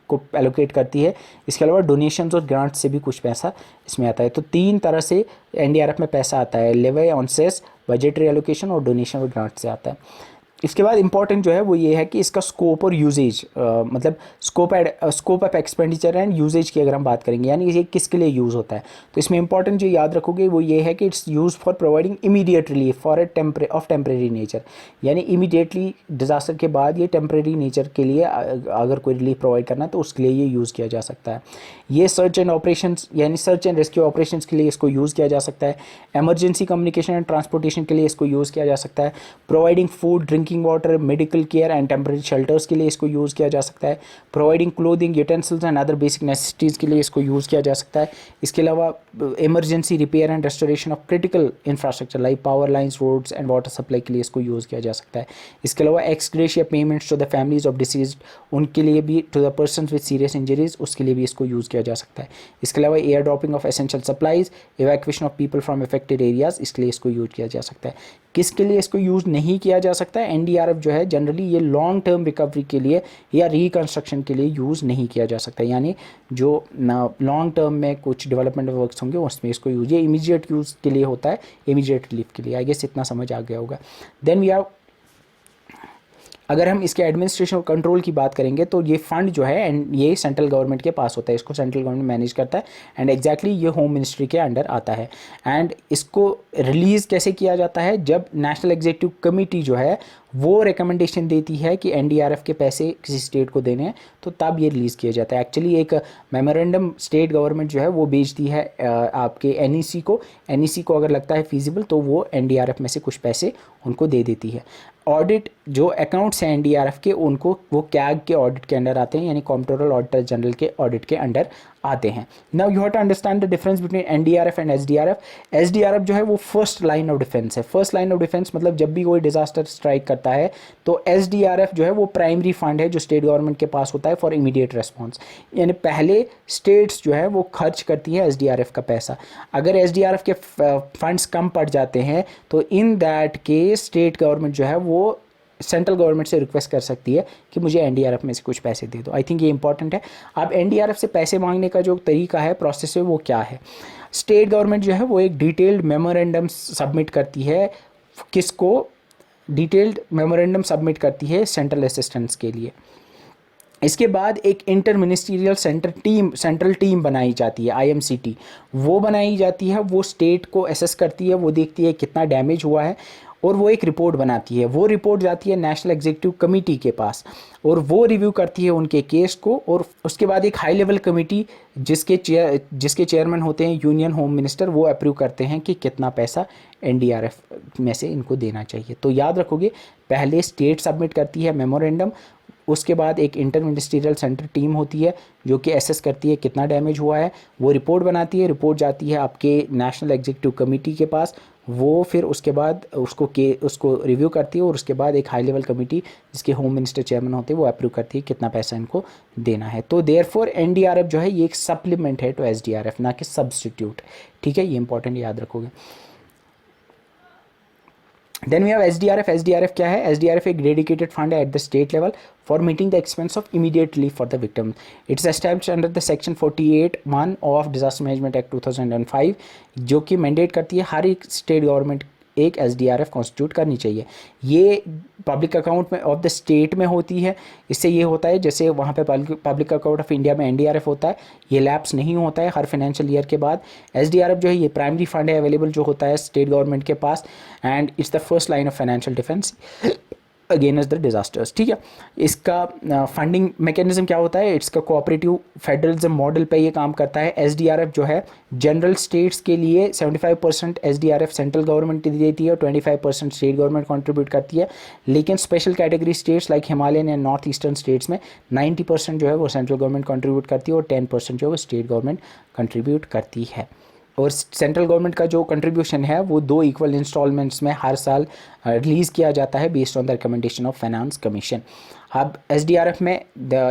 को एलोकेट करती है। इसके अलावा डोनेशंस और ग्रांट्स से भी कुछ पैसा इसमें आता है। तो 3 तरह से एनडीआरएफ में पैसा आता है, levy on cess, budgetary allocation और डोनेशन और ग्रांट से आता है। इसके बाद इंपॉर्टेंट जो है वो ये है कि इसका स्कोप और यूजेज, मतलब scope of expenditure and uses की अगर हम बात करेंगे, यानी ये किसके लिए यूज़ होता है, तो इसमें इंपॉर्टेंट जो याद रखोगे वो ये है कि it's use for providing immediate relief for temporary nature, यानी इमीडिएटली डिजास्टर के बाद ये टेम्परेरी नेचर के लिए अगर कोई रिलीफ प्रोवाइड करना है तो उसके लिए ये यूज़ किया जा सकता है। ये सर्च एंड ऑपरेशंस यानी सर्च एंड रेस्क्यू ऑपरेशंस के लिए इसको यूज़ किया जा सकता है। इमरजेंसी कम्युनिकेशन एंड ट्रांसपोर्टेशन के लिए इसको यूज़ किया जा सकता है। Providing food, drinking water, medical care and temporary shelters के लिए इसको यूज़ किया जा सकता है। Providing clothing, utensils and other basic necessities के लिए इसको यूज़ किया जा सकता है। इसके अलावा emergency repair and restoration of critical infrastructure like power lines, roads and water supply के लिए इसको यूज़ किया जा सकता है। इसके अलावा ex gratia payments to the families of deceased, उनके लिए भी, to the persons with serious injuries, उसके लिए भी इसको यूज़ किया जा सकता है। इसके अलावा air dropping of essential supplies, evacuation of people from affected areas, इसके लिए इसको यूज़ किया जा सकता है। किसके लिए इसको यूज़ नहीं किया जा सकता है, एनडीआरएफ जो है जनरली ये लॉन्ग टर्म रिकवरी के लिए या रिकंस्ट्रक्शन के लिए यूज़ नहीं किया जा सकता, यानी जो लॉन्ग टर्म में कुछ डेवलपमेंट वर्क्स होंगे उसमें इसको यूज़, ये इमीडिएट यूज़ के लिए होता है, इमीडिएट रिलीफ के लिए। आई गेस इतना समझ आ गया होगा। देन वी हैव, अगर हम इसके एडमिनिस्ट्रेशन और कंट्रोल की बात करेंगे तो ये फंड जो है एंड ये सेंट्रल गवर्नमेंट के पास होता है, इसको सेंट्रल गवर्नमेंट मैनेज करता है एंड एग्जैक्टली ये होम मिनिस्ट्री के अंडर आता है। एंड इसको रिलीज़ कैसे किया जाता है, जब नेशनल एग्जीक्यूटिव कमेटी जो है वो रिकमेंडेशन देती है कि एनडीआरएफ के पैसे किसी स्टेट को देने हैं, तो तब ये रिलीज़ किया जाता है। एक्चुअली एक मेमोरेंडम स्टेट गवर्नमेंट जो है वो भेजती है आपके एनईसी को अगर लगता है फीजिबल तो वो एनडीआरएफ में से कुछ पैसे उनको दे देती है। ऑडिट जो अकाउंट्स हैं एनडीआरएफ के, उनको वो कैग के ऑडिट के अंडर आते हैं, यानी कॉम्प्ट्रोलर ऑडिटर जनरल के ऑडिट के अंडर आते हैं। Now you have to understand the difference between NDRF and SDRF. SDRF जो है वो फर्स्ट लाइन ऑफ डिफेंस है। फर्स्ट लाइन ऑफ डिफेंस मतलब जब भी कोई डिजास्टर स्ट्राइक करता है तो एसडीआरएफ जो है वो प्राइमरी फंड है जो स्टेट गवर्नमेंट के पास होता है फॉर इमीडिएट रेस्पॉन्स, यानी पहले स्टेट्स जो है वो खर्च करती है एसडीआरएफ का पैसा। अगर एसडीआरएफ के फंड्स कम पड़ जाते हैं तो in that case state government जो है वो सेंट्रल गवर्नमेंट से रिक्वेस्ट कर सकती है कि मुझे एनडीआरएफ में से कुछ पैसे दे दो। आई थिंक ये इंपॉर्टेंट है। अब एनडीआरएफ से पैसे मांगने का जो तरीका है, प्रोसेस है, वो क्या है। स्टेट गवर्नमेंट जो है वो एक डिटेल्ड मेमोरेंडम सबमिट करती है, किसको, डिटेल्ड मेमोरेंडम सबमिट करती है सेंट्रल असिस्टेंस के लिए। इसके बाद एक इंटर मिनिस्ट्रियल सेंट्रल टीम बनाई जाती है, आईएमसीटी, वो बनाई जाती है। वो स्टेट को असेस करती है, वो देखती है कितना डैमेज हुआ है और वो एक रिपोर्ट बनाती है। वो रिपोर्ट जाती है नेशनल एग्जीक्यूटिव कमेटी के पास और वो रिव्यू करती है उनके केस को, और उसके बाद एक हाई लेवल कमेटी जिसके चेयरमैन होते हैं यूनियन होम मिनिस्टर, वो अप्रूव करते हैं कि कितना पैसा एनडीआरएफ में से इनको देना चाहिए। तो याद रखोगे, पहले स्टेट सबमिट करती है मेमोरेंडम, उसके बाद एक इंटर मिनिस्ट्रियल सेंटर टीम होती है जो कि एसेस करती है कितना डैमेज हुआ है, वो रिपोर्ट बनाती है, रिपोर्ट जाती है आपके नेशनल एग्जीक्यूटिव कमेटी के पास, वो फिर उसके बाद उसको रिव्यू करती है और उसके बाद एक हाई लेवल कमेटी जिसके होम मिनिस्टर चेयरमैन होते हैं वो अप्रूव करती है कितना पैसा इनको देना है। तो देयरफॉर एनडीआरएफ जो है ये एक सप्लीमेंट है टू एसडीआरएफ, ना कि सब्स्टिट्यूट। ठीक है, ये इंपॉर्टेंट याद रखोगे। Then we have SDRF. SDRF क्या है? एसडीआरएफ एक डेडिकेटेड फंड है at the state level for meeting the expense of immediate relief for the victim. It's established under the section 48(1) of disaster management act 2005, जो कि मैंडेट करती है हर एक स्टेट गवर्नमेंट एक एसडीआरएफ कॉन्स्टिट्यूट करनी चाहिए। ये पब्लिक अकाउंट में ऑफ द स्टेट में होती है। इससे ये होता है जैसे वहाँ पे पब्लिक अकाउंट ऑफ इंडिया में एनडीआरएफ होता है, ये लैप्स नहीं होता है हर फाइनेंशियल ईयर के बाद। एसडीआरएफ जो है ये प्राइमरी फंड है अवेलेबल जो होता है स्टेट गवर्नमेंट के पास, and it's the first line of financial defence. Against the disasters. ठीक है, इसका फंडिंग मैकेनिज्म क्या होता है, इसका कोऑपरेटिव फेडरलिज्म मॉडल पे ये काम करता है। एसडीआरएफ जो है जनरल स्टेट्स के लिए 75% एसडीआरएफ सेंट्रल गवर्नमेंट देती है और 25% स्टेट गवर्नमेंट कंट्रीब्यूट करती है। लेकिन special category states like Himalayan and north eastern states में 90% जो है वो सेंट्रल गवर्नमेंट कंट्रीब्यूट करती है और 10% जो है वो स्टेट गवर्नमेंट कंट्रीब्यूट करती है। और सेंट्रल गवर्नमेंट का जो कंट्रीब्यूशन है वो 2 इक्वल इंस्टॉलमेंट्स में हर साल रिलीज़ किया जाता है based on the recommendation of finance commission. अब एसडीआरएफ में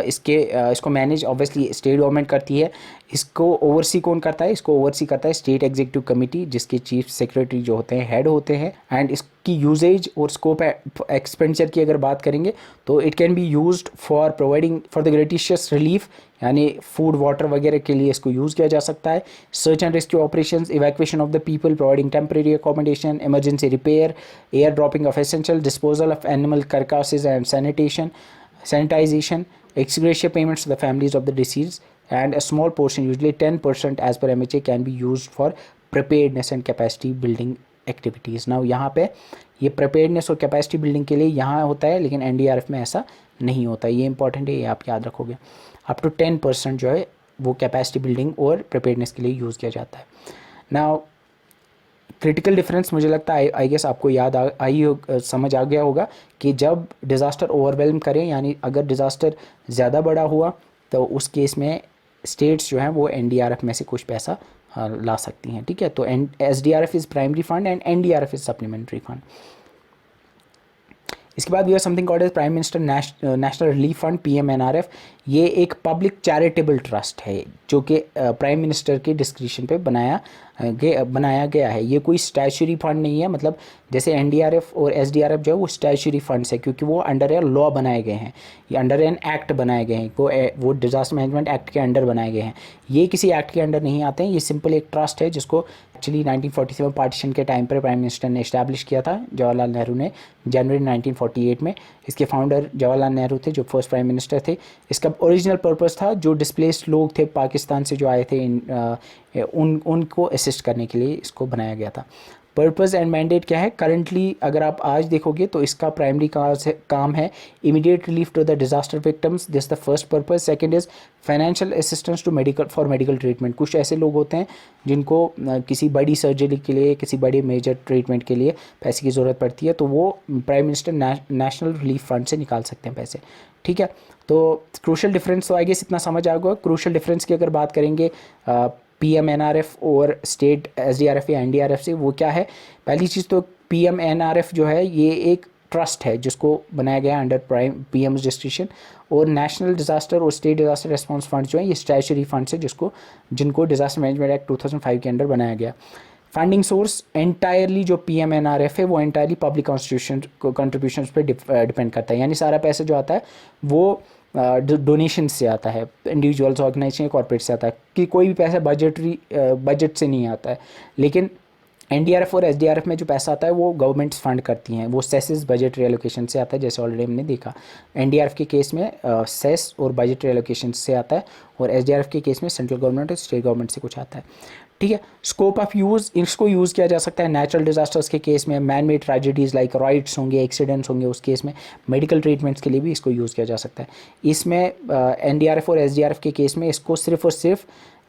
इसको मैनेज ऑब्वियसली स्टेट गवर्नमेंट करती है। इसको ओवरसी कौन करता है, इसको ओवरसी करता है स्टेट एग्जीक्यूटिव कमेटी, जिसके चीफ सेक्रेटरी जो होते हैं हेड होते हैं। एंड इसकी यूजेज और स्कोप एक्सपेंडिचर की अगर बात करेंगे तो it can be used for providing for the gratuitous relief, यानी फूड वाटर वगैरह के लिए इसको यूज़ किया जा सकता है। Search and rescue operations, evacuation of the people, providing temporary accommodation, emergency repair, air dropping of essential, disposal of animal carcasses and sanitization, ex gratia payments to the families of the deceased, and a small portion, usually 10% as per MHA, can be used for preparedness and capacity building activities. Now यहाँ पे ये preparedness और capacity building के लिए यहाँ होता है, लेकिन NDRF में ऐसा नहीं होता। ये इंपॉर्टेंट है, ये आप याद रखोगे। अप टू 10% जो है वो कैपेसिटी बिल्डिंग और प्रिपेयर्डनेस के लिए यूज़ किया जाता है। नाउ क्रिटिकल डिफरेंस मुझे लगता है आई गेस आपको याद समझ आ गया होगा कि जब डिज़ास्टर ओवरवेलम करें, यानी अगर डिज़ास्टर ज़्यादा बड़ा हुआ तो उस केस में स्टेट्स जो हैं वो एनडीआरएफ में से कुछ पैसा ला सकती हैं। ठीक है, तो SDRF is primary fund and NDRF is supplementary fund. इसके बाद we are something called as prime minister national relief fund, PMNRF. ये एक पब्लिक चैरिटेबल ट्रस्ट है जो कि प्राइम मिनिस्टर के डिस्क्रिप्शन पे बनाया गया है। ये कोई स्टैचुरी फंड नहीं है, मतलब जैसे एनडीआरएफ और एसडीआरएफ जो है वो स्टैचुरी फंड्स है, क्योंकि वो अंडर ए लॉ बनाए गए हैं, ये अंडर एन एक्ट बनाए गए हैं, वो डिजास्टर मैनेजमेंट एक्ट के अंडर बनाए गए हैं। ये किसी एक्ट के अंडर नहीं आते हैं, ये सिंपल एक ट्रस्ट है जिसको एक्चुअली 1947 पार्टीशन के टाइम पर प्राइम मिनिस्टर ने इस्टेब्लिश किया था, जवाहरलाल नेहरू ने, जनवरी 1948 में। इसके फाउंडर जवाहरलाल नेहरू थे जो फर्स्ट प्राइम मिनिस्टर थे। इसका ओरिजिनल पर्पस था जो डिस्प्लेस्ड लोग थे पाकिस्तान से जो आए थे उनको असिस्ट करने के लिए इसको बनाया गया था। पर्पस एंड मैंडेट क्या है, करंटली अगर आप आज देखोगे तो इसका प्राइमरी काम है immediate relief to the disaster victims, this the first purpose. Second is financial assistance to medical treatment. कुछ ऐसे लोग होते हैं जिनको किसी बड़ी सर्जरी के लिए, किसी बड़े मेजर ट्रीटमेंट के लिए पैसे की ज़रूरत पड़ती है, तो वो prime minister national relief fund से निकाल सकते हैं पैसे। ठीक है, तो क्रूशल डिफरेंस तो आई गेस इतना समझ आ गया। क्रूशल डिफरेंस की अगर बात करेंगे पीएमएनआरएफ और स्टेट एसडीआरएफ या एनडीआरएफ से, वो क्या है। पहली चीज़ तो पीएमएनआरएफ जो है ये एक ट्रस्ट है जिसको बनाया गया अंडर पीएम डिस्क्रिप्शन, और नेशनल डिजास्टर और स्टेट डिजास्टर रिस्पांस फंड जो है ये स्टैचुरी फंड्स है जिनको डिजास्टर मैनेजमेंट एक्ट 2005 के अंडर बनाया गया। फंडिंग सोर्स एंटायरली जो पीएमएनआरएफ है वो एंटायरली पब्लिक कंट्रीब्यूशंस पे डिपेंड करता है, यानी सारा पैसा जो आता है वो डोनेशन से आता है, इंडिविजुअल्स, ऑर्गेनाइजेशन, कॉर्पोरेट से आता है, कि कोई भी पैसा बजट से नहीं आता है। लेकिन एनडीआरएफ और एसडीआरएफ में जो पैसा आता है वो गवर्नमेंट्स फंड करती हैं, वो सेसेस बजट एलोकेशन से आता है, जैसे ऑलरेडी हमने देखा। एनडीआरएफ के केस में सेस और बजट एलोकेशन से आता है, और एसडीआरएफ के केस में सेंट्रल गवर्नमेंट और स्टेट गवर्नमेंट से कुछ आता है। ठीक है, स्कोप ऑफ यूज़, इसको यूज़ किया जा सकता है नेचुरल डिजास्टर्स के केस में, man made tragedies like rights होंगे, एक्सीडेंट्स होंगे, उस केस में मेडिकल ट्रीटमेंट्स के लिए भी इसको यूज़ किया जा सकता है। इसमें एनडीआरएफ और एसडीआरएफ के केस में इसको सिर्फ और सिर्फ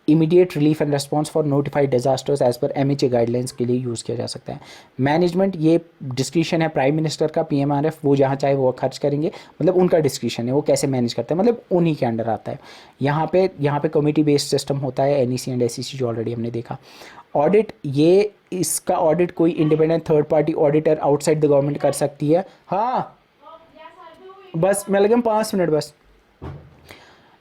immediate relief and response for notified disasters as per MHA guidelines के लिए यूज़ किया जा सकता है। मैनेजमेंट ये डिस्क्रिप्शन है प्राइम मिनिस्टर का, पीएमआरएफ वो जहाँ चाहे वो खर्च करेंगे, मतलब उनका डिस्क्रिप्शन है, वो कैसे मैनेज करते हैं, मतलब उन्हीं के अंडर आता है। यहाँ पे कमेटी बेस्ड सिस्टम होता है, एनईसी एंड एसईसी जो ऑलरेडी हमने देखा। ऑडिट, ये इसका ऑडिट कोई independent third party auditor outside the government कर सकती है। हाँ बस मैं लगे 5 मिनट बस।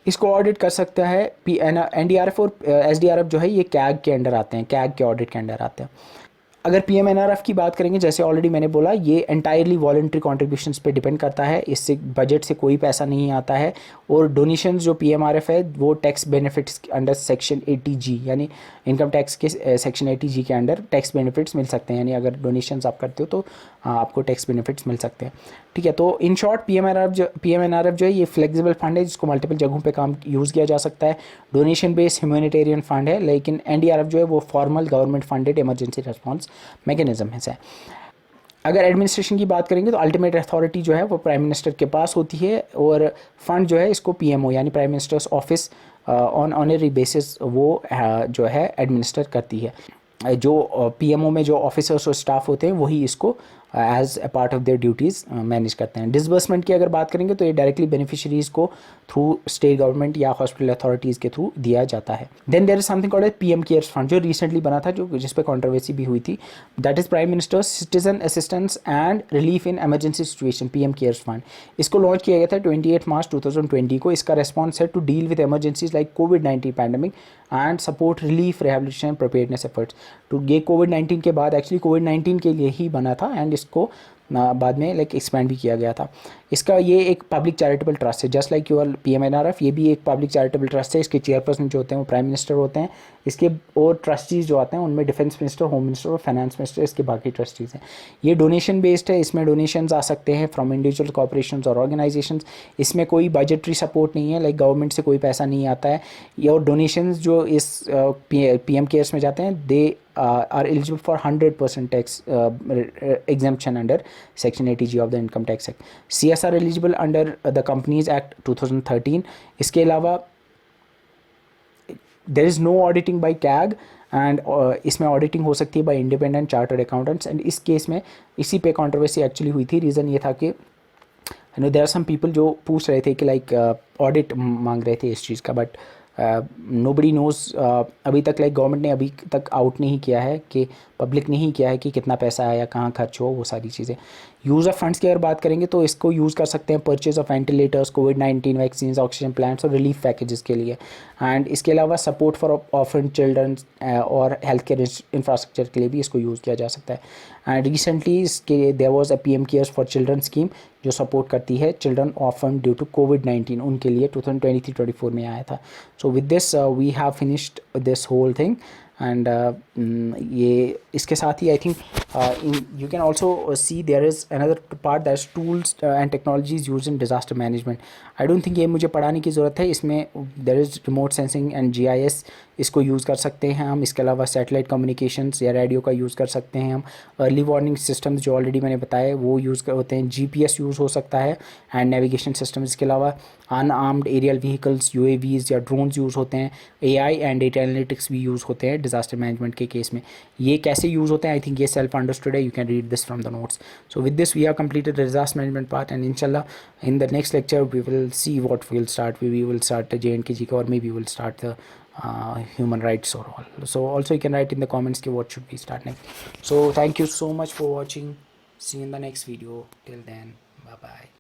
इसको ऑडिट कर सकता है एनडीआरएफ और एसडीआरएफ जो है ये कैग के अंडर आते हैं, कैग के ऑडिट के अंडर आते हैं। अगर पीएमएनआरएफ की बात करेंगे, जैसे ऑलरेडी मैंने बोला, ये एंटायरली वॉलंटरी कॉन्ट्रीब्यूशंस पे डिपेंड करता है, इससे बजट से कोई पैसा नहीं आता है। और डोनेशंस जो पीएमआरएफ है वो tax benefits under section 80G, यानी इनकम टैक्स के सेक्शन 80G के अंडर टैक्स बेनिफिट्स मिल सकते हैं, यानी अगर डोनेशंस आप करते हो तो आपको टैक्स बेनिफिट्स मिल सकते हैं। ठीक है, तो इन शॉर्ट पीएमएनआरएफ जो है ये फ्लेक्सिबल फंड है जिसको मल्टीपल जगहों पे काम यूज़ किया जा सकता है। डोनेशन बेस्ड ह्यूमैनिटेरियन फंड है, लेकिन एनडीआरएफ जो है वो formal government funded emergency response mechanism है। अगर एडमिनिस्ट्रेशन की बात करेंगे तो अल्टीमेट अथॉरिटी जो है वो प्राइम मिनिस्टर के पास होती है, और फंड जो है इसको पीएमओ यानी prime minister's office on honorary basis वो जो है एडमिनिस्टर करती है। जो पीएमओ में जो ऑफिसर्स और स्टाफ होते हैं वही इसको as a part of their duties manage करते हैं। डिसबर्समेंट की अगर बात करेंगे तो ये डायरेक्टली बेनिफिशरीज़ को थ्रू स्टेट गवर्नमेंट या हॉस्पिटल अथॉरिटीज़ के थ्रू दिया जाता है। Then there is something called PM cares fund, जो रिसेंटली बना था, जो जिस पे कंट्रोवर्सी भी हुई थी। That is prime minister citizen assistance and relief in emergency situation, PM cares fund. इसको लॉन्च किया गया था 28 मार्च 2020 को। इसका रेस्पॉन्स है to deal with emergencies like कोविड-19 pandemic and support relief rehabilitation preparedness efforts. तो ये कोविड-19 के बाद एक्चुअली कोविड-19 के लिए ही बना था, एंड इसको बाद में लाइक एक्सपेंड भी किया गया था। इसका ये एक पब्लिक चैरिटेबल ट्रस्ट है, जस्ट लाइक योर पीएमएनआरएफ, ये भी एक पब्लिक चैरिटेबल ट्रस्ट है। इसके चेयरपर्सन जो होते हैं वो प्राइम मिनिस्टर होते हैं। इसके और ट्रस्टीज़ जो आते हैं उनमें डिफेंस मिनिस्टर, होम मिनिस्टर और फाइनेंस मिनिस्टर इसके बाकी ट्रस्टीज़ हैं। ये डोनेशन बेस्ड है, इसमें डोनेशंस आ सकते हैं फ्रॉम इंडिविजुअल कॉर्पोरेशंस और ऑर्गेनाइजेशंस। इसमें कोई बजटरी सपोर्ट नहीं है, लाइक गवर्नमेंट से कोई पैसा नहीं आता है। ये और डोनेशंस जो इस पीएम केयर्स में जाते हैं दे are eligible for 100% tax exemption under section 80G of the income tax act. CSR eligible under the companies act 2013. इसके अलावा there is no auditing by CAG and इसमें ऑडिटिंग हो सकती है bye independent chartered accountants. And इस केस में इसी पे कंट्रोवर्सी एक्चुअली हुई थी। रीज़न ये था कि देयर आर सम पीपल जो पूछ रहे थे कि लाइक ऑडिट मांग रहे थे इस चीज़ का, बट नोबडी नोज़ अभी तक, लाइक गवर्नमेंट ने अभी तक आउट नहीं किया है कि पब्लिक नहीं किया है कि कितना पैसा आया, कहाँ खर्च हो, वो सारी चीज़ें। यूज़ ऑफ फंड्स की अगर बात करेंगे तो इसको यूज़ कर सकते हैं परचेज ऑफ वेंटिलेटर्स, कोविड-19 वैक्सीन, ऑक्सीजन प्लांट्स और रिलीफ पैकेजेस के लिए। एंड इसके अलावा सपोर्ट फॉर ऑर्फन चिल्ड्रन और हेल्थ केयर इंफ्रास्ट्रक्चर के लिए भी इसको यूज़ किया जा सकता है। एंड रिसेंटली इसके there was a PM cares for children scheme जो सपोर्ट करती है चिल्ड्रन ऑर्फन ड्यू टू कोविड-19, उनके लिए 2023-24 में आया था। So with this we have finished this whole thing. And ये इसके साथ ही I think you can also see there is another part that is tools and technologies used in disaster management. I don't think ये मुझे पढ़ाने की ज़रूरत है। इसमें there is remote sensing and GIS, इसको यूज़ कर सकते हैं हम। इसके अलावा सैटेलाइट कम्युनिकेशंस या रेडियो का यूज़ कर सकते हैं हम। अर्ली वार्निंग सिस्टम्स जो ऑलरेडी मैंने बताए वो यूज़ होते हैं। GPS यूज़ हो सकता है एंड नेविगेशन सिस्टम। इसके अलावा अनआर्म्ड एरियल व्हीकल्स, UAVs या ड्रोन्स यूज़ होते हैं। AI एंड डेटा एनालिटिक्स भी यूज़ होते हैं डिज़ास्टर मैनेजमेंट के केस में। ये कैसे यूज़ होते हैं आई थिंक ये सेल्फ अंडरस्टूड है, you can read this from the notes. So with this we have completed the disaster management part, and inshallah in the next lecture we will see what we will start. We will start the J&K GK, or maybe we will start the human rights or all. So also you can write in the comments what should we start next. So thank you so much for watching. See you in the next video. Till then, bye bye.